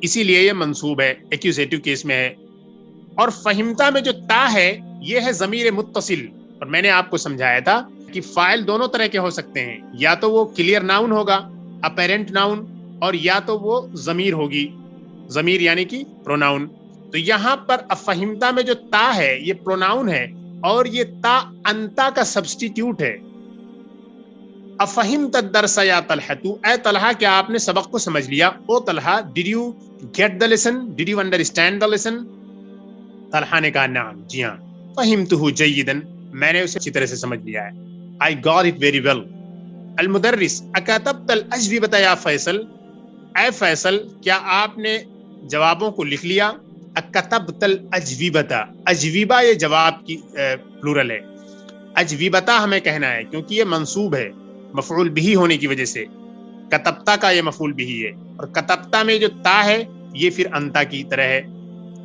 اسی لیے یہ منصوب ہے، ایکوزیٹو کیس میں ہے. اور فہمتا میں جو تا ہے یہ ہے ضمیر متصل، اور میں نے آپ کو سمجھایا تھا کہ فاعل دونوں طرح کے ہو سکتے ہیں، یا تو وہ کلیئر ناؤن ہوگا اپیرنٹ ناؤن، اور یا تو وہ ضمیر ہوگی، ضمیر یعنی کہ پروناؤن. تو یہاں پر افہمتا میں جو تا ہے یہ پروناؤن ہے اور یہ تا انتا کا سبسٹیٹیوٹ ہے. افہمت الدرس یا طلحہ، اے طلحہ کیا آپ نے سبق کو سمجھ لیا؟ O Talha did you get the lesson, did you understand the lesson? Talha نے کہا نعم، جی ہاں. فہمتہ جیدا، میں نے اسے اچھی طرح سے سمجھ لیا ہے. I got it very well. المدرس اکتبت الاجوبۃ یا فیصل، اے فیصل کیا آپ نے جوابوں کو لکھ لیا؟ اکتبت الاجوبۃ، اجوبہ یہ جواب کی پلورل ہے، اجوبۃ ہمیں کہنا ہے کیونکہ یہ منصوب ہے مفعول بہ ہونے کی وجہ سے، کتبتا کا یہ مفعول بہ ہے، اور کتبتا میں جو تا ہے یہ پھر انتا کی طرح ہے،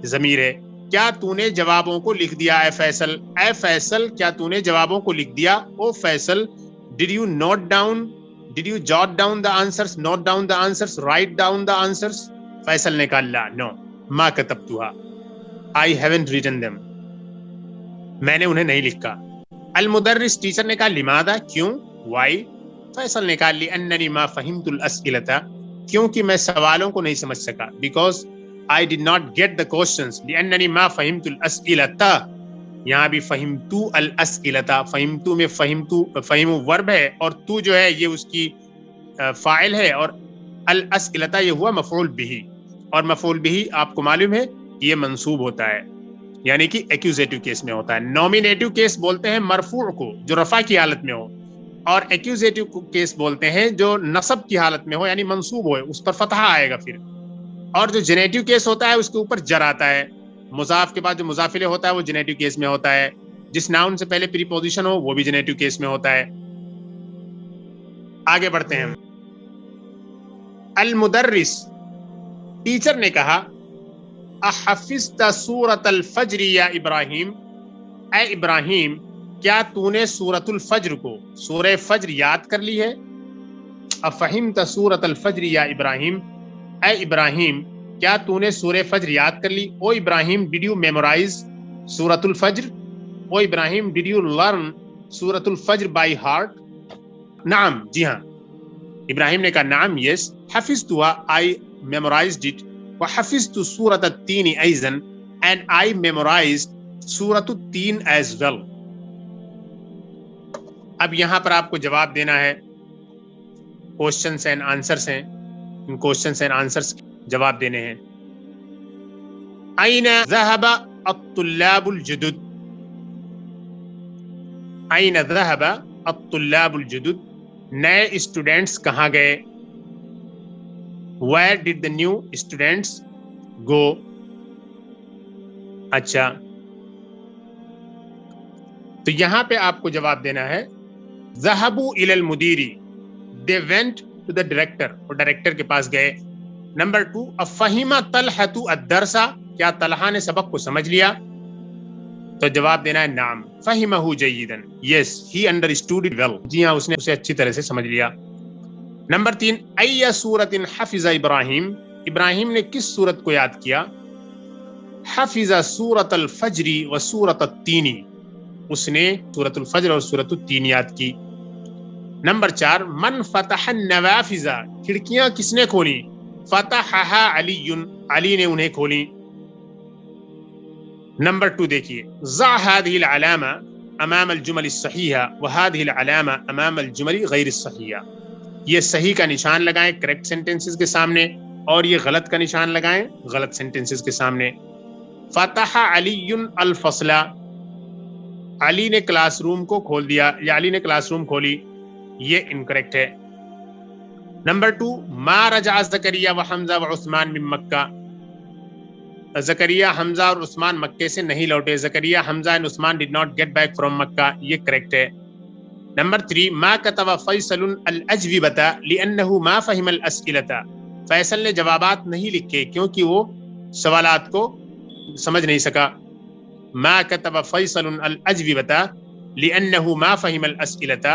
ضمیر ہے۔ کیا تو نے جوابوں کو لکھ دیا اے فیصل؟ اے فیصل کیا تو نے جوابوں کو لکھ دیا؟ او Faisal did you note down, did you jot down the answers, note down the answers, write down the answers؟ Faisal نے کہا لا، نو، ما کتبتها، I haven't written them، میں نے انہیں نہیں لکھا۔ المدرس ٹیچر نے کہا لماذا، کیوں، وائی؟ فیصل نے کہا لأننی ما فہمت الاسئلۃ، کیونکہ میں سوالوں کو نہیں سمجھ سکا، because I did not get the questions، لأننی ما فہمت الاسئلۃ، یہاں بھی فہمتو الاسئلۃ، فہمتو میں فہم ورب ہے اور تو جو ہے یہ اس کی فاعل ہے، اور الاسئلۃ یہ ہوا مفعول بہ، اور مفعول بہ آپ کو معلوم ہے یہ منصوب ہوتا ہے، یعنی کہ ایکوزیٹو کیس میں ہوتا ہے۔ نومینیٹو کیس بولتے ہیں مرفوع کو جو رفع کی حالت میں ہو، اور ایکوزیٹو کیس بولتے ہیں جو نصب کی حالت میں ہو یعنی منصوب ہو، اس پر فتحہ آئے گا پھر، اور جو جنیٹو کیس ہوتا ہے اس کے اوپر جر آتا ہے، مضاف کے بعد جو مضاف الیہ ہوتا ہے وہ جنیٹو کیس میں ہوتا ہے، جس ناؤن سے پہلے پری پوزیشن ہو وہ بھی جنیٹو کیس میں ہوتا ہے۔ آگے بڑھتے ہیں۔ المدرس ٹیچر نے کہا احفظت سورۃ الفجر یا ابراہیم، اے ابراہیم کیا تو نے سورۃ الفجر کو، سورہ فجر یاد کر لی ہے؟ افہمت سورۃ الفجر یا ابراہیم، اے ابراہیم کیا تو نے سورہ فجر یاد کر لی؟ او ابراہیم ڈیڈ یو میمورائز سورۃ الفجر؟ او ابراہیم ڈیڈ یو لرن سورۃ الفجر بائی ہارٹ؟ نعم، جی ہاں، ابراہیم نے کہا نعم، یس، حفظتها، I memorized it، وحفظت سورۃ التین ایضا، and I memorized سورۃ التین as well۔ اب یہاں پر آپ کو جواب دینا ہے، کوشچنس اینڈ آنسرس ہیں، ان کوشچنس اینڈ آنسرس جواب دینے ہیں۔ أين ذهب الطلاب الجدد؟ أين ذهب الطلاب الجدد؟ نئے اسٹوڈینٹس کہاں گئے؟ Where did the new students go؟ اچھا، تو یہاں پہ آپ کو جواب دینا ہے ذهبوا إلى المدير، they went to the director، اور ڈائریکٹر کے پاس گئے۔ نمبر 2، افہم طلحۃ الدرس، کیا طلحہ نے سبق کو سمجھ لیا؟ تو جواب دینا ہے نعم، فہمہ جیدا، یس، ہی انڈرسٹوڈ اٹ ویل، جی ہاں اس نے اسے اچھی طرح سے سمجھ لیا۔ نمبر 3، ای سورۃ حفظ ابراہیم، ابراہیم نے کس سورت کو یاد کیا؟ حفظ سورۃ الفجر و سورۃ التین، اس نے سورۃ الفجر اور سورۃ التین یاد کی۔ نمبر 4، من فتح النوافذ، کھڑکیاں کس نے کھولی؟ فتحها علی، علی نے انہیں کھولی۔ نمبر 2 دیکھیے، ضع هذه العلامة امام الجمل الصحیحة وهذه العلامة امام الجمل غیر الصحیحة، یہ صحیح کا نشان لگائیں کریکٹ سینٹینسز کے سامنے، اور یہ غلط کا نشان لگائیں غلط سینٹینسز کے سامنے۔ فتح علی الفصل، علی نے کلاس روم کو کھول دیا یا علی نے کلاس روم کھولی، یہ انکریکٹ ہے۔ نمبر 2، ما رجع زکریا و حمزہ و عثمان من مکہ، زکریہ، حمزہ اور عثمان مکے سے نہیں لوٹے، زکریہ، حمزہ and Usman did not get back from مکہ، یہ کریکٹ ہے۔ نمبر 3، ما كتب فیصل الاجوبۃ لانه ما فهم الاسئلۃ، فیصل نے جوابات نہیں لکھے کیونکہ وہ سوالات کو سمجھ نہیں سکا۔ ما كتب فیصل الاجوبۃ لانه ما فهم الاسئلۃ،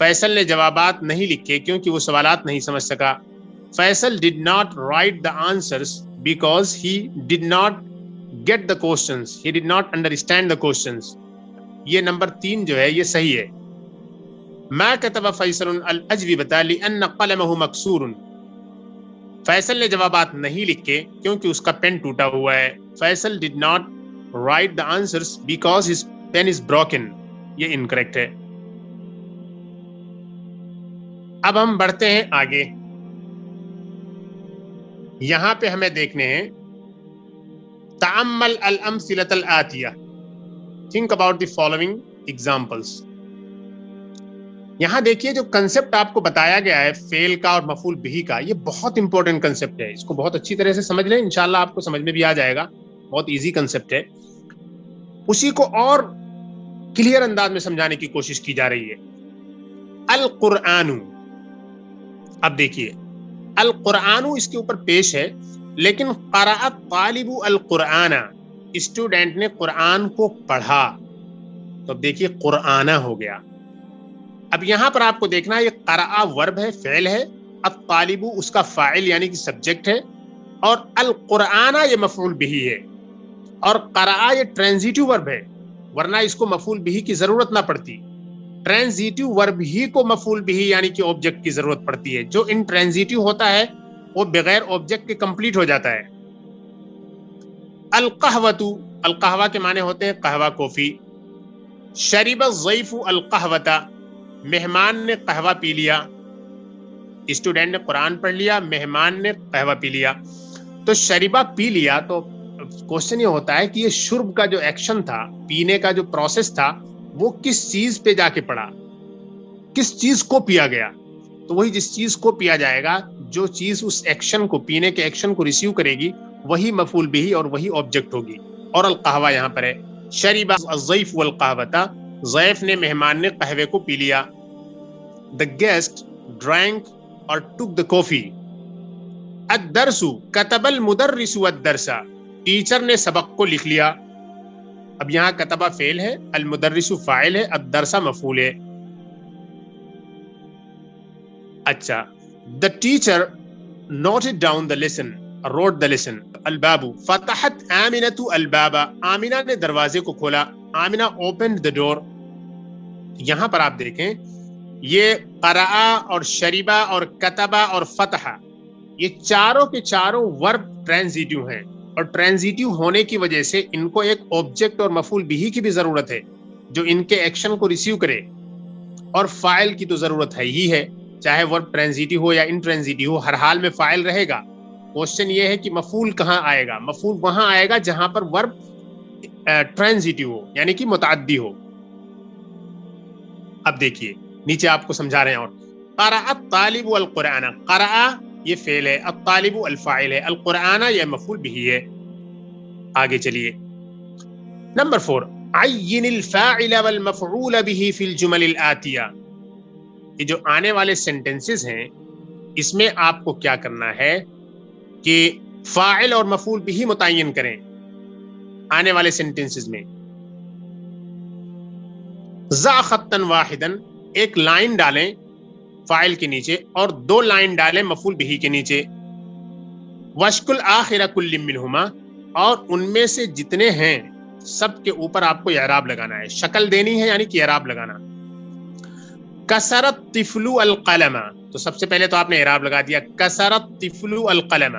فیصل نے جوابات نہیں لکھے کیونکہ وہ سوالات نہیں سمجھ سکا۔ Faisal did not write the answers because he did not get the questions, he did not understand the questions، یہ نمبر 3 جو ہے یہ صحیح ہے۔ ما كتب فیصل الاجوبۃ لان قلمه مکسور، فیصل نے جوابات نہیں لکھے کیونکہ اس کا پین ٹوٹا ہوا ہے۔ Faisal did not write the answers because his pen is broken، یہ انکریکٹ ہے۔ اب ہم بڑھتے ہیں آگے، یہاں پہ ہمیں دیکھنے ہیں تأمل الامثلۃ الآتیہ، think about the following examples۔ یہاں دیکھیے جو کنسپٹ آپ کو بتایا گیا ہے فیل کا اور مفعول بہی کا، یہ بہت امپورٹنٹ کنسپٹ ہے. اس کو بہت اچھی طرح سے سمجھ لیں، انشاءاللہ آپ کو سمجھ میں بھی آ جائے گا. بہت ایزی کنسپٹ ہے. اسی کو اور کلیئر انداز میں سمجھانے کی کوشش کی جا رہی ہے. القرآن، اب دیکھیے القرآن اس کے اوپر پیش ہے، لیکن قرأ طالب القرآن، اسٹوڈنٹ نے قرآن کو پڑھا، تو اب دیکھیے قرآن ہو گیا. اب یہاں پر آپ کو دیکھنا ہے یہ قرأ ورب ہے، فعل ہے، الطالب اس کا فاعل یعنی کہ سبجیکٹ ہے، اور القرآن یہ مفعول بہی ہے، اور قرأ یہ ٹرانزیٹو ورب ہے، ورنہ اس کو مفعول بہی کی ضرورت نہ پڑتی. ٹرانزیٹو ورب ہی کو مفعول بہی یعنی کہ آبجیکٹ کی ضرورت پڑتی ہے. جو ان ٹرانزیٹو ہوتا ہے وہ بغیر آبجیکٹ کے کمپلیٹ ہو جاتا ہے. القہوۃ، القہوہ کے معنی ہوتے ہیں قہوہ کافی. شرب الضیف القہوۃ، مہمان نے قہوہ پی لیا. اسٹوڈنٹ نے قرآن پڑھ لیا، مہمان نے قہوہ پی لیا. تو شربہ پی لیا، تو کوشچن یہ ہوتا ہے کہ یہ شرب کا جو ایکشن تھا، پینے کا جو پروسیس تھا، وہ کس چیز پہ جا کے پڑا، کس چیز کو پیا گیا. تو وہی جس چیز کو پیا جائے گا، جو چیز اس ایکشن کو، پینے کے ایکشن کو ریسیو کرے گی، وہی مفعول بہی اور وہی آبجیکٹ ہوگی. اور القہوہ یہاں پر ہے. شرب الضیف والقہوۃ، ضیف نے، مہمان نے قہوے کو پی لیا. The guest drank or took the coffee. الدرس كتب المدرس الدرس، ٹیچر نے سبق کو لکھ لیا. اب یہاں کتبہ فعل ہے، المدرس فاعل ہے، الدرس مفعول ہے. اچھا، the teacher noted down the lesson, wrote the lesson. الباب فتحت آمنۃ الباب، آمنہ نے دروازے کو کھولا. Amna opened the door. یہاں پر آپ دیکھیں یہ قرأ اور شربہ اور کتبہ اور فتح، یہ چاروں کے چاروں ورب ٹرانزیٹو ہیں، اور ٹرانزیٹو ہونے کی وجہ سے ان کو ایک آبجیکٹ اور مفعول بہی کی بھی ضرورت ہے جو ان کے ایکشن کو ریسیو کرے، اور فاعل کی تو ضرورت ہے ہی ہے. چاہے ورب ٹرانزیٹو ہو یا ان ٹرانزیٹو ہو، ہر حال میں فاعل رہے گا. کوشچن یہ ہے کہ مفعول کہاں آئے گا. مفعول وہاں آئے گا جہاں پر ورب ٹرانزیٹو ہو یعنی کہ متعدی ہو. اب دیکھیے نیچے آپ کو سمجھا رہے ہیں. اور قرأ الطالب القرآن، قرأ یہ فعل ہے، الطالب الفاعل ہے، القرآن یہ مفعول بہی ہے. آگے چلیے. نمبر 4، عین الفاعل والمفعول به فی الجمل الآتیہ. یہ جو آنے والے سینٹنسز ہیں، اس میں آپ کو کیا کرنا ہے کہ فاعل اور مفعول بہی متعین کریں آنے والے سینٹنسز میں. ضع خطا واحدا، ایک لائن ڈالیں فاعل کے نیچے اور 2 لائن ڈالیں مفعول بہی کے نیچے. وشکل آخر کل منہما، اور ان میں سے جتنے ہیں سب کے اوپر آپ کو اعراب لگانا ہے، شکل دینی ہے یعنی کہ اعراب لگانا. کسرت طفل القلم، تو سب سے پہلے تو آپ نے اعراب لگا دیا کسرت طفل القلم.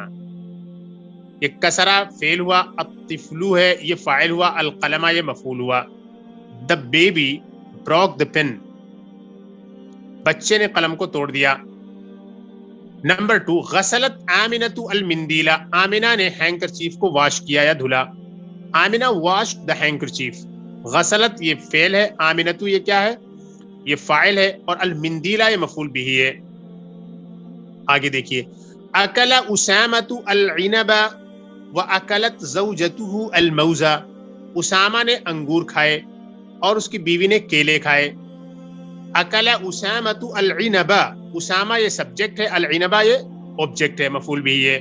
یہ کسرہ فعل ہوا، الطفل ہے یہ فاعل ہوا، القلم یہ مفعول ہوا. The baby broke the pen، بچے نے قلم کو توڑ دیا. نمبر 2، غسلت آمنۃ المندیل، آمنہ نے ہینکرچیف کو واش کیا یا دھلا. Amna washed the handkerchief. غسلت یہ فعل ہے، آمنۃ یہ کیا ہے، یہ فاعل ہے، اور المندیلہ یہ مفعول بھی ہے. آگے دیکھیے. اکل اسامۃ العنب واکلت زوجتہ الموز، اسامہ نے انگور کھائے اور اس کی بیوی نے کیلے کھائے. اکل اسامۃ العنب، اسامہ یہ سبجیکٹ ہے، العنب یہ آبجیکٹ ہے، مفعول بھی ہے.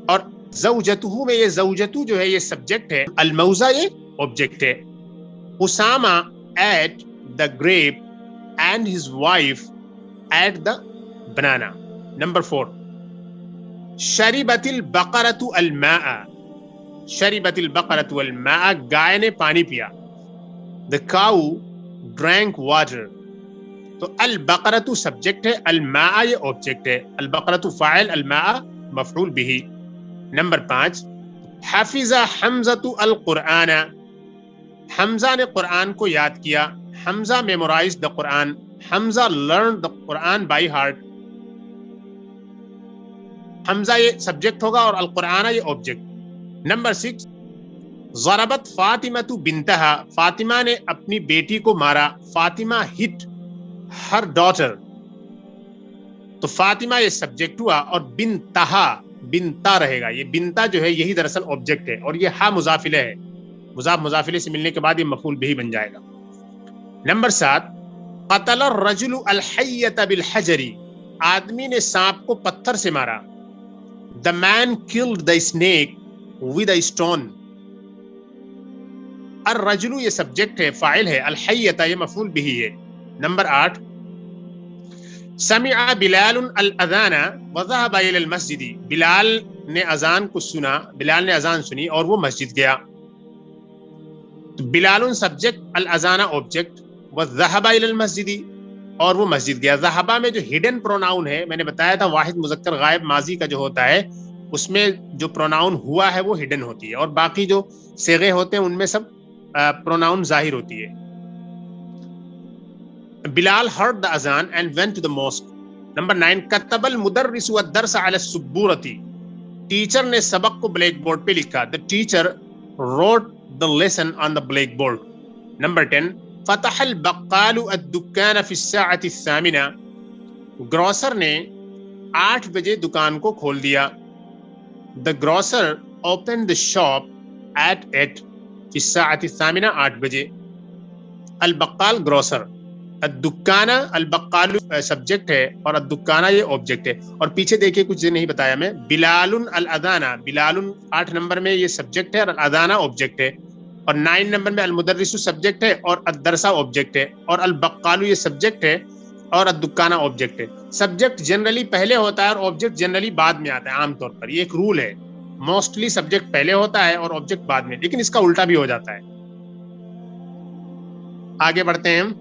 اور زوجتہ میں یہ زوجتہ جو ہے یہ سبجیکٹ ہے، الموزہ یہ آبجیکٹ ہے. Osama ate the grape and his wife ate the banana. Number 4، شربت البقرۃ الماء، شربت البقرۃ الماء، گائے نے پانی پیا. The cow drank water. تو البقرۃ سبجیکٹ ہے، الماء یہ آبجیکٹ ہے، البقرۃ فاعل، الماء مفعول بھی. نمبر 5، حفظ حمزۃ القرآن، حمزہ نے قرآن کو یاد کیا. Hamza memorised the Quran, Hamza learn the Quran by heart. Hamza یہ سبجیکٹ ہوگا اور القرآن یہ آبجیکٹ. نمبر 6، ضربت فاطمۃ بنتہا، فاطمہ نے اپنی بیٹی کو مارا. فاطمہ ہٹ her daughter. تو فاطمہ یہ سبجیکٹ ہوا اور بنتہا بنتا رہے گا. یہ بنتا جو ہے یہی دراصل آبجیکٹ ہے اور یہ ہا مضاف الیہ ہے. مضاف مضاف الیہ سے ملنے کے بعد یہ مفعول بہ بن جائے گا. نمبر 7 قتل الرجل الحیۃ بالحجر. آدمی نے سانپ کو پتھر سے مارا. The man killed the snake with a stone. الرجل یہ سبجیکٹ ہے فاعل ہے. الحیۃ یہ مفعول بہ ہے. نمبر 8 سمع بلال الاذان وذهب الى المسجد. بلال نے اذان کو سنا, بلال نے اذان سنی اور وہ مسجد گیا. بلال سبجیکٹ, الاذان آبجیکٹ, وذهب الى المسجد اور وہ مسجد گیا. ذهب میں جو ہڈن پروناؤن ہے, میں نے بتایا تھا واحد مذکر غائب ماضی کا جو ہوتا ہے اس میں جو پروناؤن ہوا ہے وہ ہڈن ہوتی ہے اور باقی جو صیغے ہوتے ہیں ان میں سب پروناؤن ظاہر ہوتی ہے. بلال heard the azan and went to the mosque. Number 9 كتب المدرس الدرس على السبورة. ٹیچر نے سبق کو بلیک بورڈ پہ لکھا. The teacher wrote the lesson on the blackboard. Number 10 فتح البقال الدکان في الساعة الثامنة. گروسر نے 8 بجے دکان کو کھول دیا. The grocer opened the shop at 8 في الساعة الثامنة 8 بجے. البقال گروسر, الدکانہ البقال سبجیکٹ ہے اور الدکانہ یہ آبجیکٹ ہے. اور پیچھے دیکھیے کچھ نہیں بتایا میں. بلال الاذانہ, بلال 8 نمبر میں یہ سبجیکٹ ہے اور الاذانہ آبجیکٹ ہے. اور 9 نمبر میں المدرس سبجیکٹ ہے اور الدرسہ آبجیکٹ ہے. اور البقال یہ سبجیکٹ ہے اور الدکانہ آبجیکٹ ہے. سبجیکٹ جنرلی پہلے ہوتا ہے اور آبجیکٹ جنرلی بعد میں آتا ہے عام طور پر. یہ ایک رول ہے. موسٹلی سبجیکٹ پہلے ہوتا ہے اور آبجیکٹ بعد میں, لیکن اس کا الٹا بھی ہو جاتا ہے. آگے بڑھتے ہیں ہم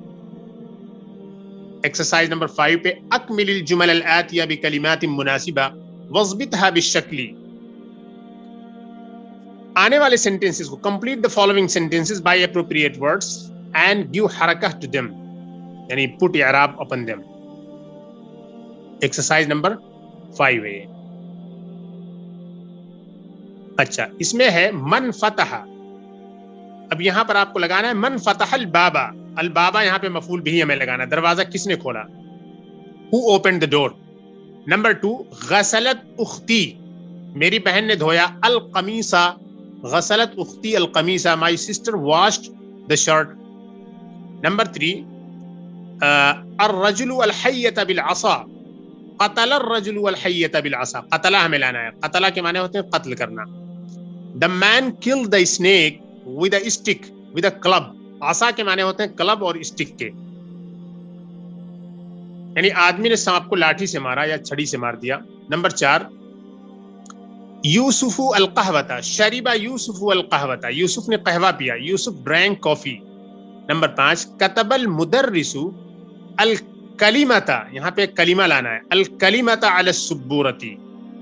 ایکسرسائز نمبر 5 پہ. اکمل الجمل الآتیہ بکلمات مناسبہ واضبطها بالشکل. آنے والے سینٹینسز کو complete the following sentences by appropriate words and give حرکہ to them, یعنی put اعراب upon them. ایکسرسائز نمبر 5 ہے. اچھا, اس میں ہے من فتح. اب یہاں پر آپ کو لگانا ہے من فتح البابا. البابا یہاں پہ مفعول بھی ہمیں لگانا ہے. دروازہ کس نے کھولا؟ Who opened the door. Number 2 غسلت اختی, میری بہن نے دھویا. القمیصہ, غسلت اختی القمیصہ, my sister washed the shirt. Number 3 الرجل الحیۃ بالعصا. قتل الرجل الحیۃ بالعصا. قتلہ ہمیں لانا ہے. قتلہ کے معنی ہوتے ہیں قتل کرنا. The man killed the snake with a stick, with a club. عصا کے معنی ہوتے ہیں کلب اور اسٹک کے, یعنی آدمی نے سانپ کو لاٹھی سے مارا یا چھڑی سے مار دیا. نمبر 4 یوسف القہوۃ. شرب یوسف القہوۃ. یوسف نے قہوہ پیا. یوسف drank coffee. نمبر 5 کتب المدرس الکلمۃ. یہاں پہ کلمہ لانا ہے. الکلمۃ علی السبورۃ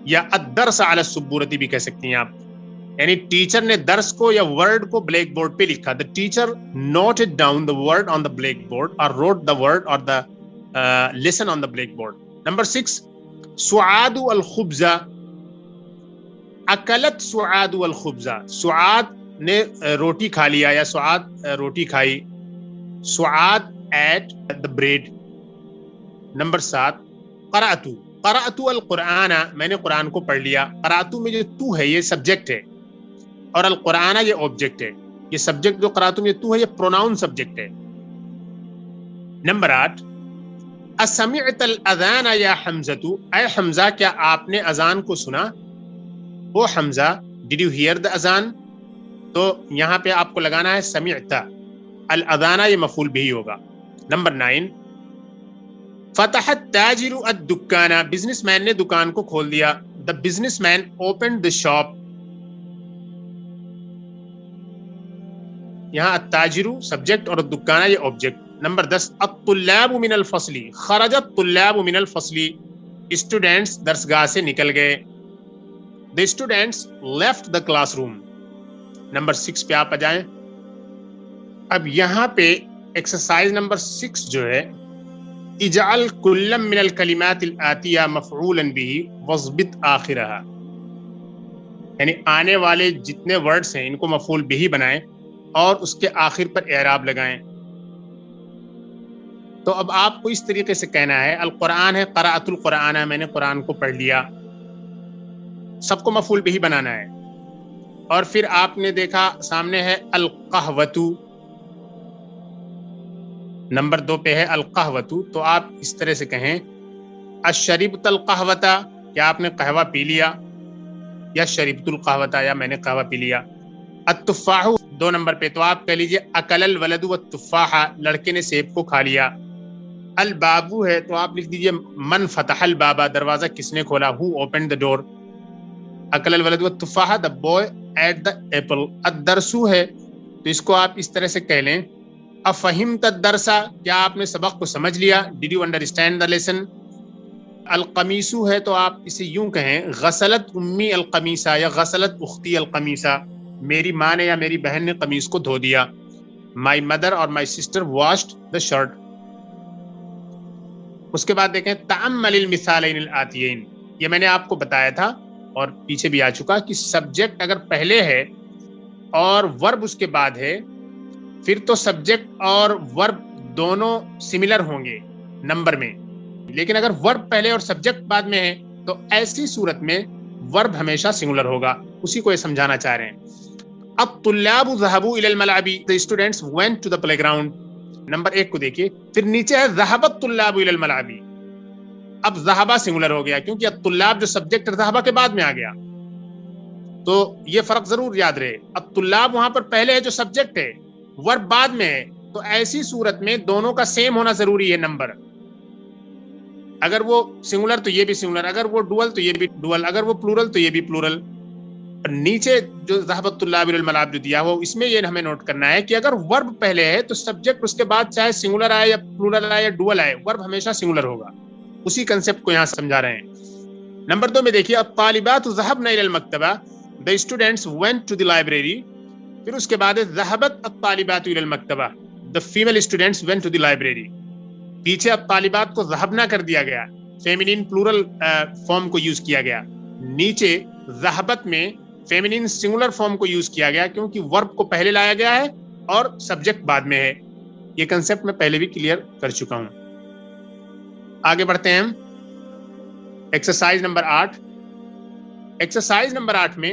یا الدرس علی السبورۃ بھی کہہ سکتی ہیں آپ, یعنی ٹیچر نے درس کو یا ورڈ کو بلیک بورڈ پہ لکھا. The teacher noted down the word on the blackboard or wrote the word or the lesson on the blackboard. Number 6 سعاد الخبز. اکلت سعاد الخبز. سعاد نے روٹی کھا لیا یا سعاد روٹی کھائی. سعاد ate the bread. نمبر 7 قرأت. قرأت القرآن, میں نے قرآن کو پڑھ لیا. قرأت میں جو تو ہے یہ سبجیکٹ ہے اور القرآن یہ آبجیکٹ ہے. یہ سبجیکٹ جو قرأت میں تو ہے یہ پروناؤن سبجیکٹ ہے. نمبر 8 اسمعت الاذان یا حمزۃ. اے حمزہ کیا آپ نے اذان کو سنا؟ او حمزہ ڈیڈ یو ہیئر دا اذان. تو یہاں پہ آپ کو لگانا ہے سمعت. الاذان یہ مفعول بھی ہوگا. نمبر 9 فتح التاجر الدکان. بزنس مین نے دکان کو کھول دیا. The businessman opened the shop. یہاں التاجر سبجیکٹ اور الدکانہ یہ آبجیکٹ. نمبر 10 الطلاب من الفصل. خرج الطلاب من الفصل. اسٹوڈینٹس درسگاہ سے نکل گئے. The students left the classroom. Number 6 پہ آپ آ جائیں. اب یہاں پہ ایکسرسائز نمبر 6 جو ہے اجعل کل من الکلمات الآتیہ مفعولا به واضبط آخرها, یعنی آنے والے جتنے ورڈز ہیں ان کو مفعول به بنائیں اور اس کے آخر پر اعراب لگائیں. تو اب آپ کو اس طریقے سے کہنا ہے القرآن ہے قرأت القرآن، میں نے قرآن کو پڑھ لیا، سب کو مفعول بھی بنانا ہے. اور پھر آپ نے دیکھا سامنے ہے القہوۃ، نمبر 2 پہ ہے القہوۃ، تو آپ اس طرح سے کہیں اشربت القہوۃ، کیا آپ نے قہوہ پی لیا، یا شربت القہوۃ، یا میں نے قہوہ پی لیا. التفاح 2 نمبر پہ، تو آپ کہہ لیجئے اکل الولد والتفاح، لڑکے نے سیب کو کھا لیا. البابو ہے تو آپ لکھ دیجئے من فتح البابا، دروازہ کس نے کھولا، who opened the door. اکل الولد والتفاح، the boy ate the apple. الدرسو ہے تو اس کو آپ اس طرح سے کہہ لیں افہمت الدرسا، کیا آپ نے سبق کو سمجھ لیا، did you understand the lesson. القمیسو ہے تو آپ اسے یوں کہیں غسلت امی القمیسہ، یا غسلت اختی القمیسہ، میری ماں نے یا میری بہن نے قمیص کو دھو دیا. my mother اور my sister washed the shirt. اس کے بعد دیکھیں تأمل المثالین الآتیین، یہ میں نے آپ کو بتایا تھا اور پیچھے بھی آ چکا کہ سبجیکٹ اگر پہلے ہے اور ورب اس کے بعد ہے، پھر تو سبجیکٹ اور ورب دونوں سملر ہوں گے نمبر میں، لیکن اگر ورب پہلے اور سبجیکٹ بعد میں ہے تو ایسی صورت میں ورب ہمیشہ سنگولر ہوگا. اسی کو یہ سمجھانا چاہ رہے ہیں. الطلاب ذهبوا الى الملعب، the students went to the playground. Number 1 کو دیکھیے، پھر نیچے ہے ذهب الطلاب الى الملعب. اب ذهب سنگولر ہو گیا کیونکہ الطلاب جو سبجیکٹ ہے ذهب کے بعد میں آ گیا، تو یہ فرق ضرور یاد رہے. الطلاب وہاں پر پہلے ہے جو سبجیکٹ ہے، ورب بعد میں ہے، تو ایسی صورت میں دونوں کا سیم ہونا ضروری ہے نمبر. اگر وہ سنگولر تو یہ بھی سنگولر، اگر وہ ڈوئل تو یہ بھی ڈوئل، اگر وہ پلورل تو یہ بھی پلورل. نیچے جو ذهب الطلاب الى الملعب جو دیا ہو اس میں یہ ہمیں نوٹ کرنا ہے کہ اگر ورب پہلے ہے تو سبجیکٹ اس کے بعد چاہے سنگولر آئے یا پلورل آئے یا ڈوئل آئے، ورب ہمیشہ سنگولر ہوگا. اسی کنسپٹ کو یہاں سمجھا رہے ہیں. نمبر 2 میں دیکھیے الطالبات ذهبن الى المکتبہ، the students went to the library. پھر اس کے بعد ذهبت الطالبات الى المکتبہ، the female students went to the library. پیچھے الطالبات کو ذهبنا کر دیا گیا، فیمینین پلورل فارم کو یوز کیا گیا. نیچے ذهبت میں فیمینین سنگولر فارم کو یوز کیا گیا کیونکہ ورب کو پہلے لایا گیا ہے اور سبجیکٹ بعد میں ہے. یہ کنسپٹ میں پہلے بھی کلیئر کر چکا ہوں. آگے بڑھتے ہیں. Exercise number 8. ایکسرسائز نمبر 8 میں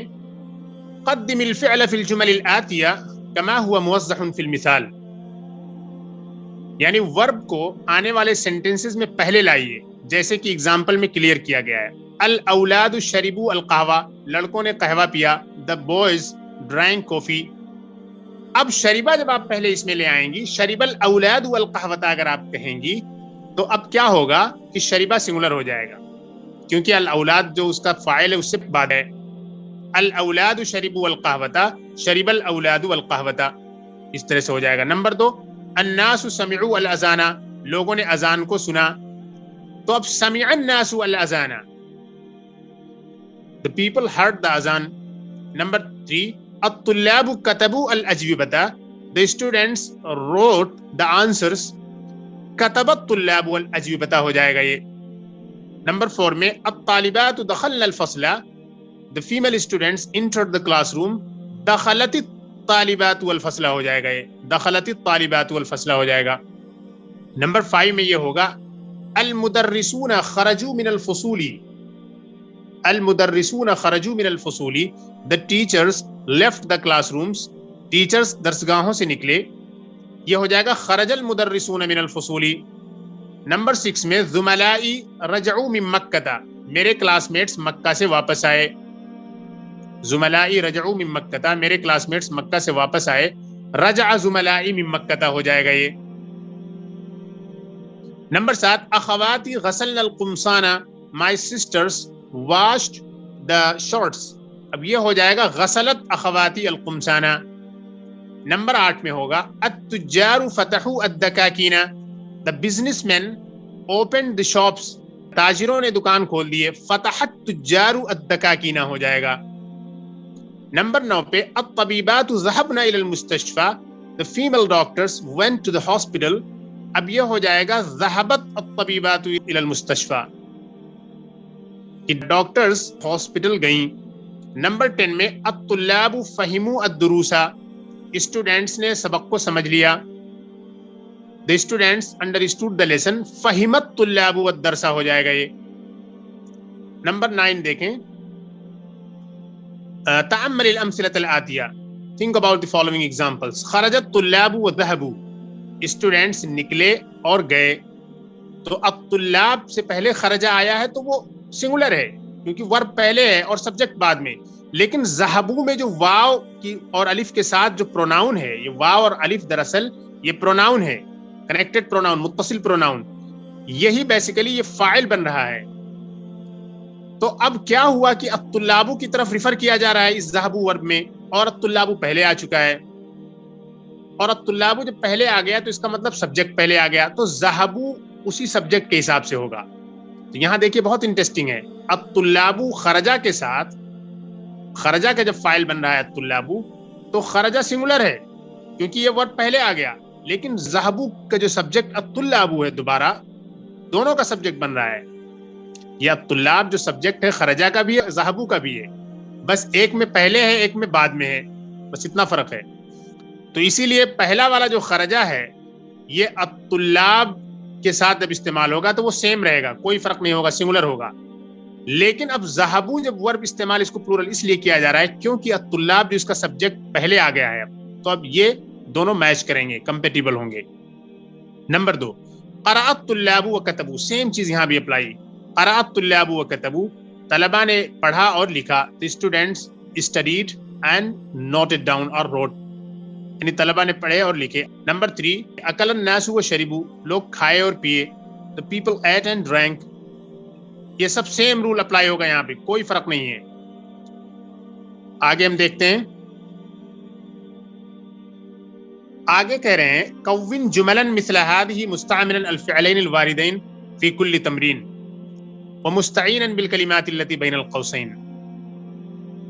قدم الفعل فی الجمل الآتیہ کما هو موضح فی المثال، یعنی ورب کو آنے والے سینٹنسز میں پہلے لائیے جیسے کہ اگزامپل میں کلیئر کیا گیا ہے. الاولاد شربوا القہوہ، لڑکوں نے قہوہ پیا. the boys drank coffee. اب شریبہ جب آپ پہلے اس میں لے آئیں گی، شریب الاولاد والقہوۃ اگر آپ کہیں گی تو اب کیا ہوگا کہ شریبہ سنگولر ہو جائے گا کیونکہ الاولاد جو اس کا فاعل ہے اس سے بعد ہے. الاولاد شربوا القہوۃ، شرب الاولاد والقہوۃ، اس طرح سے ہو جائے گا. نمبر 2 الناس سمعوا الاذان، لوگوں نے اذان کو سنا. تو اب سمع الناس الاذان، the people heard the azan. Number 3 الطلاب كتبوا الأجوبة، the students wrote the answers. كتب الطلاب والأجوبة ہو جائے گا یہ. نمبر 4 میں الطالبات دخلن الفصل، the female students entered the classroom. دخلت الطالبات والفصل ہو جائے گا یہ، دخلت الطالبات والفصل ہو جائے گا. نمبر 5 میں یہ ہوگا المدرسون خرجوا من الفصول، المدرسون خرجوا من الفصول، the teachers left the classrooms، teachers درسگاہوں سے نکلے. یہ ہو جائے گا خرج المدرسون من الفصول. نمبر 6 میں زملائی رجعوا من مکہ، میرے کلاس میٹس مکہ سے واپس آئے. زملائی رجعوا من مکہ، میرے کلاس میٹس مکہ سے واپس آئے. رجع زملائی من مکہ ہو جائے گا یہ. Number 7 اخواتی غسلن القمصان، my sisters washed the shorts. اب یہ ہو جائے گا غسلت اخواتی القمصان. نمبر 8 میں ہوگا التجار فتحوا الدکاکین، the businessmen opened the shops، تاجروں نے دکان کھول دیے. فتحت تجار الدکاکین ہو جائے گا. نمبر 9 پہ الطبیبات ذهبن الى المستشفى، the female doctors went to the hospital. اب یہ ہو جائے گا ذهبت الطبیبات الى المستشفى، کہ ڈاکٹرز ہاسپٹل گئیں. نمبر 10 میں الطلاب فہموا الدروس، اسٹوڈینٹس نے سبق کو سمجھ لیا. The students understood the lesson. فہمت طلاب الدرس ہو جائے گا یہ. نمبر 9 دیکھیں. تأمل الأمثلة الآتية. Think about the following examples. خرج الطلاب وذهبوا. Students نکلے اور گئے. تو اب طلاب سے پہلے خرجہ آیا ہے تو وہ سنگولر ہے کیونکہ ورب پہلے ہے اور سبجیکٹ بعد میں. لیکن ذہبو میں جو واو کی اور الف کے ساتھ جو پروناؤن ہے, یہ واو اور الف دراصل یہ پروناؤن ہے, کنیکٹڈ پروناؤن, متصل پروناؤن. یہی بیسیکلی یہ فاعل بن رہا ہے. تو اب کیا ہوا کہ الطلاب کی طرف ریفر کیا جا رہا ہے اس ذہبو ورب میں, اور الطلاب پہلے آ چکا ہے. اور الطلاب جب پہلے آ گیا تو اس کا مطلب سبجیکٹ پہلے آ گیا, تو ذہبو اسی سبجیکٹ کے حساب سے ہوگا. تو یہاں دیکھیے بہت انٹرسٹنگ ہے. الطلاب خرجہ کے ساتھ, خرجہ کا جب فاعل بن رہا ہے الطلاب, تو خرجہ سنگولر ہے کیونکہ یہ ورب پہلے آ گیا. لیکن ذہبو کا جو سبجیکٹ الطلاب ہے دوبارہ دونوں کا سبجیکٹ بن رہا ہے. یہ الطلاب جو سبجیکٹ ہے خرجہ کا بھی ہے, ذہبو کا بھی ہے, بس ایک میں پہلے ہے ایک میں بعد میں ہے, بس اتنا فرق ہے. تو اسی لیے پہلا والا جو خرجہ ہے یہ الطلاب کے ساتھ جب استعمال ہوگا تو وہ سیم رہے گا, کوئی فرق نہیں ہوگا, سنگولر ہوگا. لیکن اب ذہبو جب ورب استعمال اس کو پلورل اس لیے کیا جا رہا ہے کیونکہ الطلاب جو اس کا سبجیکٹ پہلے آ گیا ہے, تو اب یہ دونوں میچ کریں گے, کمپیٹیبل ہوں گے. نمبر 2, قرأ الطلاب وكتبوا. سیم چیز یہاں بھی اپلائی. قرأ الطلاب وكتبوا, طلبہ نے پڑھا اور لکھا. The students studied and noted down or wrote. یعنی طلبہ نے پڑھے اور لکھے. نمبر 3, اکل الناس وشربوا. لوگ کھائے اور پیے. The people ate and drank. یہ سب سیم رول اپلائی ہوگا یہاں پہ, کوئی فرق نہیں ہے. آگے ہم دیکھتے ہیں. آگے کہہ رہے ہیں کون جملا مثل هذه مستعملا الفعلين الواردين في كل تمرين ومستعینا بالکلمات التي بین القوسین.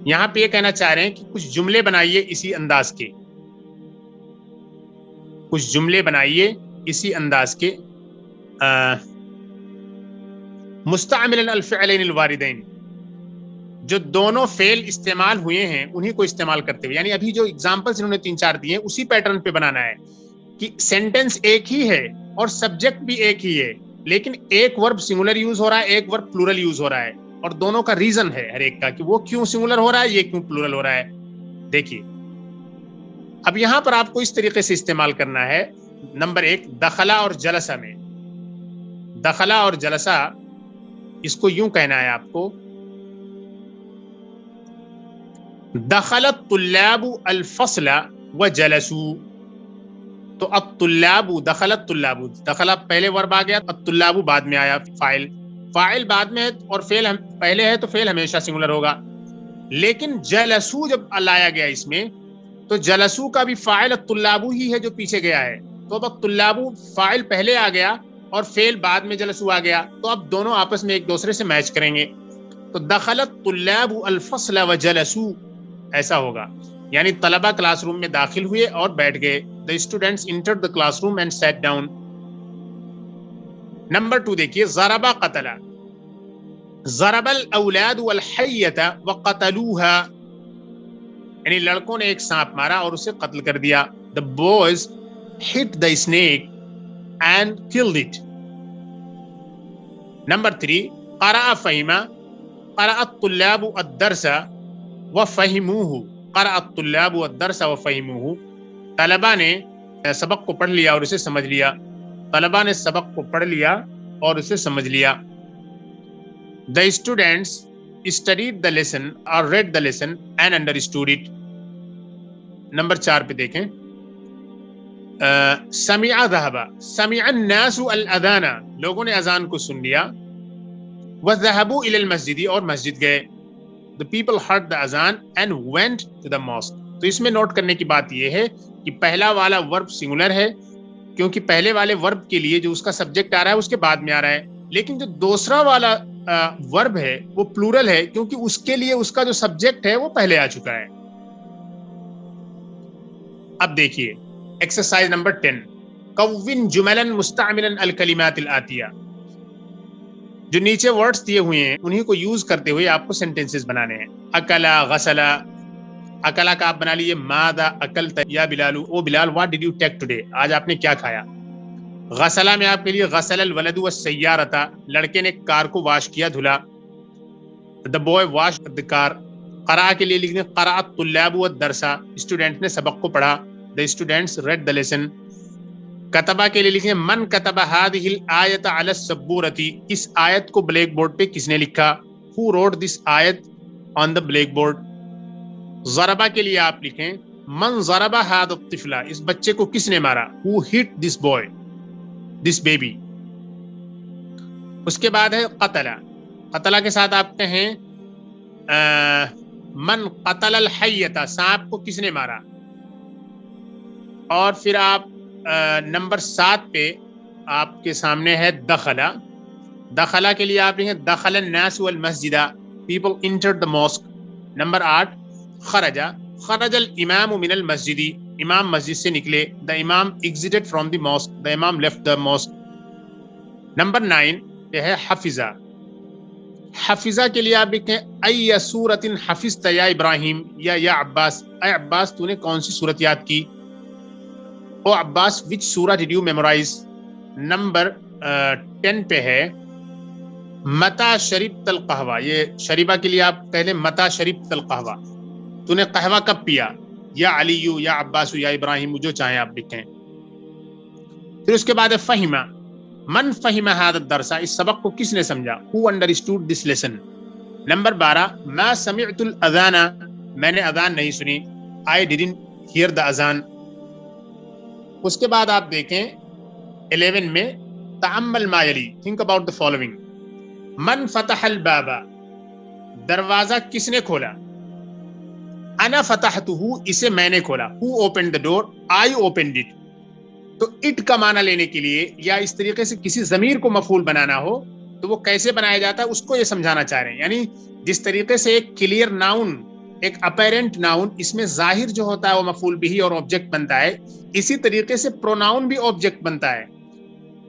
یہاں پہ یہ کہنا چاہ رہے ہیں کہ کچھ جملے بنائیے اسی انداز کے, کچھ جملے بنائیے اسی انداز کے. مستعملا الفعلین الواردین, جو دونوں فعل استعمال ہوئے ہیں انہی کو استعمال کرتے ہوئے. یعنی ابھی جو اگزامپلس انہوں نے 3-4 دیے ہیں اسی پیٹرن پہ بنانا ہے کہ سینٹینس ایک ہی ہے اور سبجیکٹ بھی ایک ہی ہے, لیکن ایک ورب سنگولر یوز ہو رہا ہے, ایک ورب پلورل یوز ہو رہا ہے, اور دونوں کا ریزن ہے ہر ایک کا کہ وہ کیوں سنگولر ہو رہا ہے, یہ کیوں پلورل ہو رہا ہے. دیکھیے اب یہاں پر آپ کو اس طریقے سے استعمال کرنا ہے. نمبر 1, دخلا اور جلسہ میں. دخلا اور جلسہ اس کو یوں کہنا ہے آپ کو, دخل الطلاب الفصل وجلسوا. تو اب طلاب, دخلت طلاب, دخلا پہلے ورب آ گیا, الطلاب بعد میں آیا فاعل. فاعل بعد میں ہے اور فعل پہلے ہے تو فعل ہمیشہ سنگولر ہوگا. لیکن جلسو جب لایا گیا اس میں تو جلسو کا بھی فاعل الطلاب ہی ہے جو پیچھے گیا ہے. تو اب الطلاب فاعل پہلے آ گیا اور فعل بعد میں جلسو آ گیا, تو اب دونوں آپس میں ایک دوسرے سے میچ کریں گے. تو دخلت طلاب الفصل وجلسوا ایسا ہوگا, یعنی طلبہ کلاس روم میں داخل ہوئے اور بیٹھ گئے. The students entered the classroom and sat down. Number 2 دیکھیے, ضربا قتلا. ضرب الاولاد والحیۃ وقتلوها. یعنی لڑکوں نے ایک سانپ مارا اور اسے قتل کر دیا. The boys hit the snake and killed it. Number 3, قرأ فہما. قرأ الطلاب الدرس وفہموه. قرأ الطلاب الدرس وفہموه. طلبہ نے سبق کو پڑھ لیا اور اسے سمجھ لیا. طلبہ نے سبق کو پڑھ لیا اور اسے سمجھ لیا. The students studied the lesson or read the lesson and understood it. Number 4 پہ دیکھیں, سمع ذهب. سمع الناس الاذان. لوگوں نے اذان کو سن لیا. وذهبوا الى المسجد. اور مسجد گئے. The people heard the azan and went to the mosque. تو اس میں نوٹ کرنے کی بات یہ ہے کہ پہلا والا ورب سنگولر ہے کیونکہ پہلے والے ورب کے لیے جو اس کا سبجیکٹ آ رہا ہے اس کے بعد میں آ رہا ہے. لیکن جو دوسرا والا ورب ہے وہ پلورل ہے کیونکہ اس کے لیے اس کا جو سبجیکٹ ہے وہ پہلے آ چکا ہے. اب دیکھیے ایکسرسائز نمبر 10, کون جملا مستعملا الکلمات الآتیہ. جو نیچے ورڈز دیے ہوئے ہیں انہی کو یوز کرتے ہوئے آپ کو سینٹینسز بنانے ہیں. اکلا, غسلا. اکلا کا آپ بنا لیجیے ماذا اکلت یا Bilal. O Bilal, what did you take today. آج آپ نے کیا کھایا. غسلہ میں آپ کے لیے غسل الولد والسیارۃ، لڑکے نے کار کو واش کیا، دھلا. The boy washed the car. قرأ کے لیے لکھنے قرأ الطلاب والدرس، اسٹوڈنٹ نے سبق کو پڑھا. The students read the lesson. کتبہ کے لیے لکھیں من کتب هذه الآیۃ علی السبورۃ، اس آیت کو بلیک بورڈ پہ کس نے لکھا؟ Who wrote this آیت on the blackboard. ضربہ کے لیے آپ لکھیں من ضرب هذا الطفل، اس بچے کو کس نے مارا؟ Who hit this boy, this baby. اس کے بعد ہے قتل. قتلہ کے ساتھ آپ کہیں من قتل الحیۃ، سانپ کو کس نے مارا؟ اور پھر آپ نمبر 7 پہ آپ کے سامنے ہے دخلا. دخلا کے لیے آپ لکھیں دخل الناس والمسجد، people entered the mosque. Number 8 خرج. خرج الامام من المسجد، امام مسجد سے نکلے. the imam exited from the mosque، the imam left the mosque. Number 9 یہ ہے حفظہ. حفظہ کے لیے آپ لکھیں ای سورۃ حفظت یا ابراہیم، یا عباس، اے عباس تو نے کون سی سورت یاد کی؟ او عباس which surah did you memorize. Number 10 پہ ہے متا شربت القہوہ، یہ شریبہ کے لیے آپ کہہ لیں متا شربت القہوہ، تو نے قہوہ کب پیا؟ یا علی یا عباس یا ابراہیم، جو چاہیں آپ لکھیں. پھر اس کے بعد ہے فہمہ. من فہم هذا الدرس، اس سبق کو کس نے سمجھا؟ Who understood this lesson. Number 12 ما سمعت الاذان، میں نے اذان نہیں سنی. I didn't hear the اذان. اس کے بعد آپ دیکھیں 11 میں تأمل ما یلی، think about the following. من فتح الباب، دروازہ کس نے کھولا؟ انا فتحتہ، اسے میں نے کھولا. Who opened the door. I opened it. تو اٹ کا معنی لینے کے لیے یا اس طریقے سے کسی ضمیر کو مفعول بنانا ہو تو وہ کیسے بنایا جاتا ہے اس کو یہ سمجھانا چاہ رہے ہیں. یعنی جس طریقے سے ایک کلیئر ناؤن، ایک اپیرنٹ ناؤن، اس میں ظاہر جو ہوتا ہے وہ مفعول بھی اور آبجیکٹ بنتا ہے، اسی طریقے سے پروناؤن بھی آبجیکٹ بنتا ہے.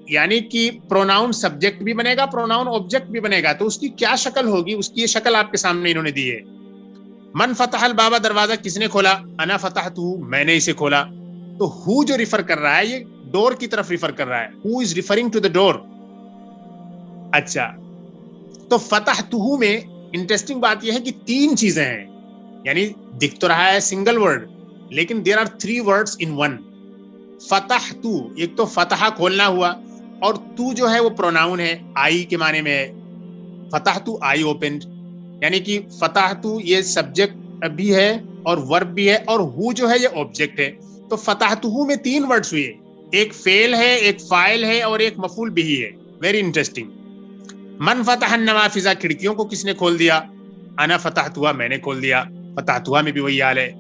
یعنی کہ پروناؤن سبجیکٹ بھی بنے گا، پروناؤن آبجیکٹ بھی بنے گا. تو اس کی کیا شکل ہوگی، اس کی یہ شکل آپ کے سامنے انہوں نے دی ہے. من فتح الباب، دروازہ کس نے کھولا؟ انا فتحتہ، میں نے اسے کھولا. تو ہو جو ریفر کر رہا ہے یہ ڈور کی طرف ریفر کر رہا ہے. ہو از ریفرنگ ٹو دا ڈور. اچھا، تو فتحتہ میں انٹرسٹنگ بات یہ ہے کہ 3 چیزیں ہیں. یعنی دکھ تو رہا ہے سنگل ورڈ، لیکن there are 3 words in one. فتحتو، ایک تو فتحہ کھولنا ہوا، اور تو جو ہے وہ پروناؤن ہے، آئی کے معنی میں ہے. فتحتو آئی اوپنڈ، یعنی کہ فتحتو یہ سبجیکٹ بھی ہے اور ورب بھی ہے، اور ہو جو ہے یہ آبجیکٹ ہے. تو فتحتہ میں 3 ورڈز ہوئے، ایک فعل ہے، ایک فاعل ہے، اور ایک مفعول بھی ہے. Very interesting. من فتح النوافذ، کھڑکیوں کو کس نے کھول دیا؟ انا فتحتها، میں نے کھول دیا. فتحتها میں بھی وہی حال ہے.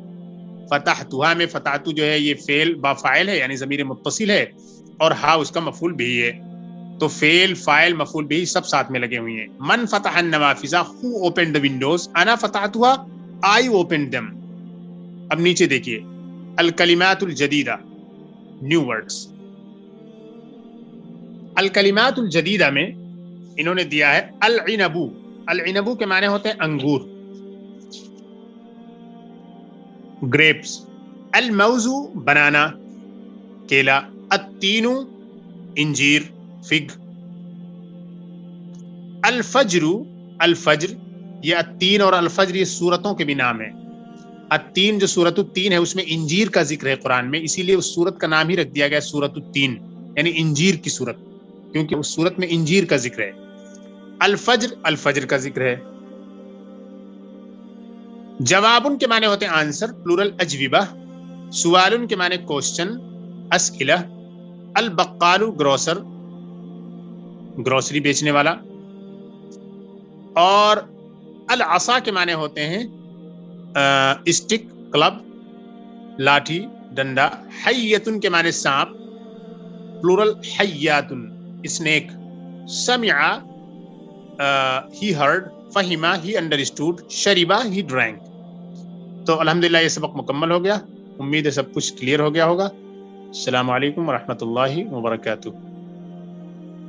فتحتها میں فتحتو جو ہے یہ فعل با فاعل ہے، یعنی ضمیر متصل ہے، اور ہا اس کا مفعول بھی ہے. تو فعل، فاعل، مفعول بھی سب ساتھ میں لگے ہوئے ہیں. من فتح النوافذ، who opened the windows. انا فتحتها، I opened them. اب نیچے دیکھیے الکلمات الجدیدہ، نیو ورڈز. الکلمات الجدیدہ میں انہوں نے دیا ہے العنب. العنب کے معنی ہوتے ہیں انگور، گریپس. الموز بنانا، کیلا. التین انجیر، فگ. الفجر، الفجر یہ التین اور الفجر یہ سورتوں کے بھی نام ہیں. التین جو سورۃ التین ہے اس میں انجیر کا ذکر ہے قرآن میں، اسی لیے اس سورت کا نام ہی رکھ دیا گیا سورۃ التین، یعنی انجیر کی سورت، کیونکہ اس سورت میں انجیر کا ذکر ہے. الفجر، الفجر کا ذکر ہے. جوابن کے معنی ہوتے ہیں آنسر، پلورل اجوبہ. سوالن کے معنی کوشچن، اسئلہ. البقال، گروسر، گروسری بیچنے والا. اور العصا کے معنی ہوتے ہیں اسٹک، کلب، لاٹھی، ڈنڈا. حیتن کے معنی سانپ، پلورل حیاتن، اسنیک. سمع، he heard. فہمہ، he understood. شربہ، he drank. تو الحمدللہ یہ سبق مکمل ہو گیا. امید ہے سب کچھ کلیئر ہو گیا ہوگا. السلام علیکم ورحمۃ اللہ وبرکاتہ.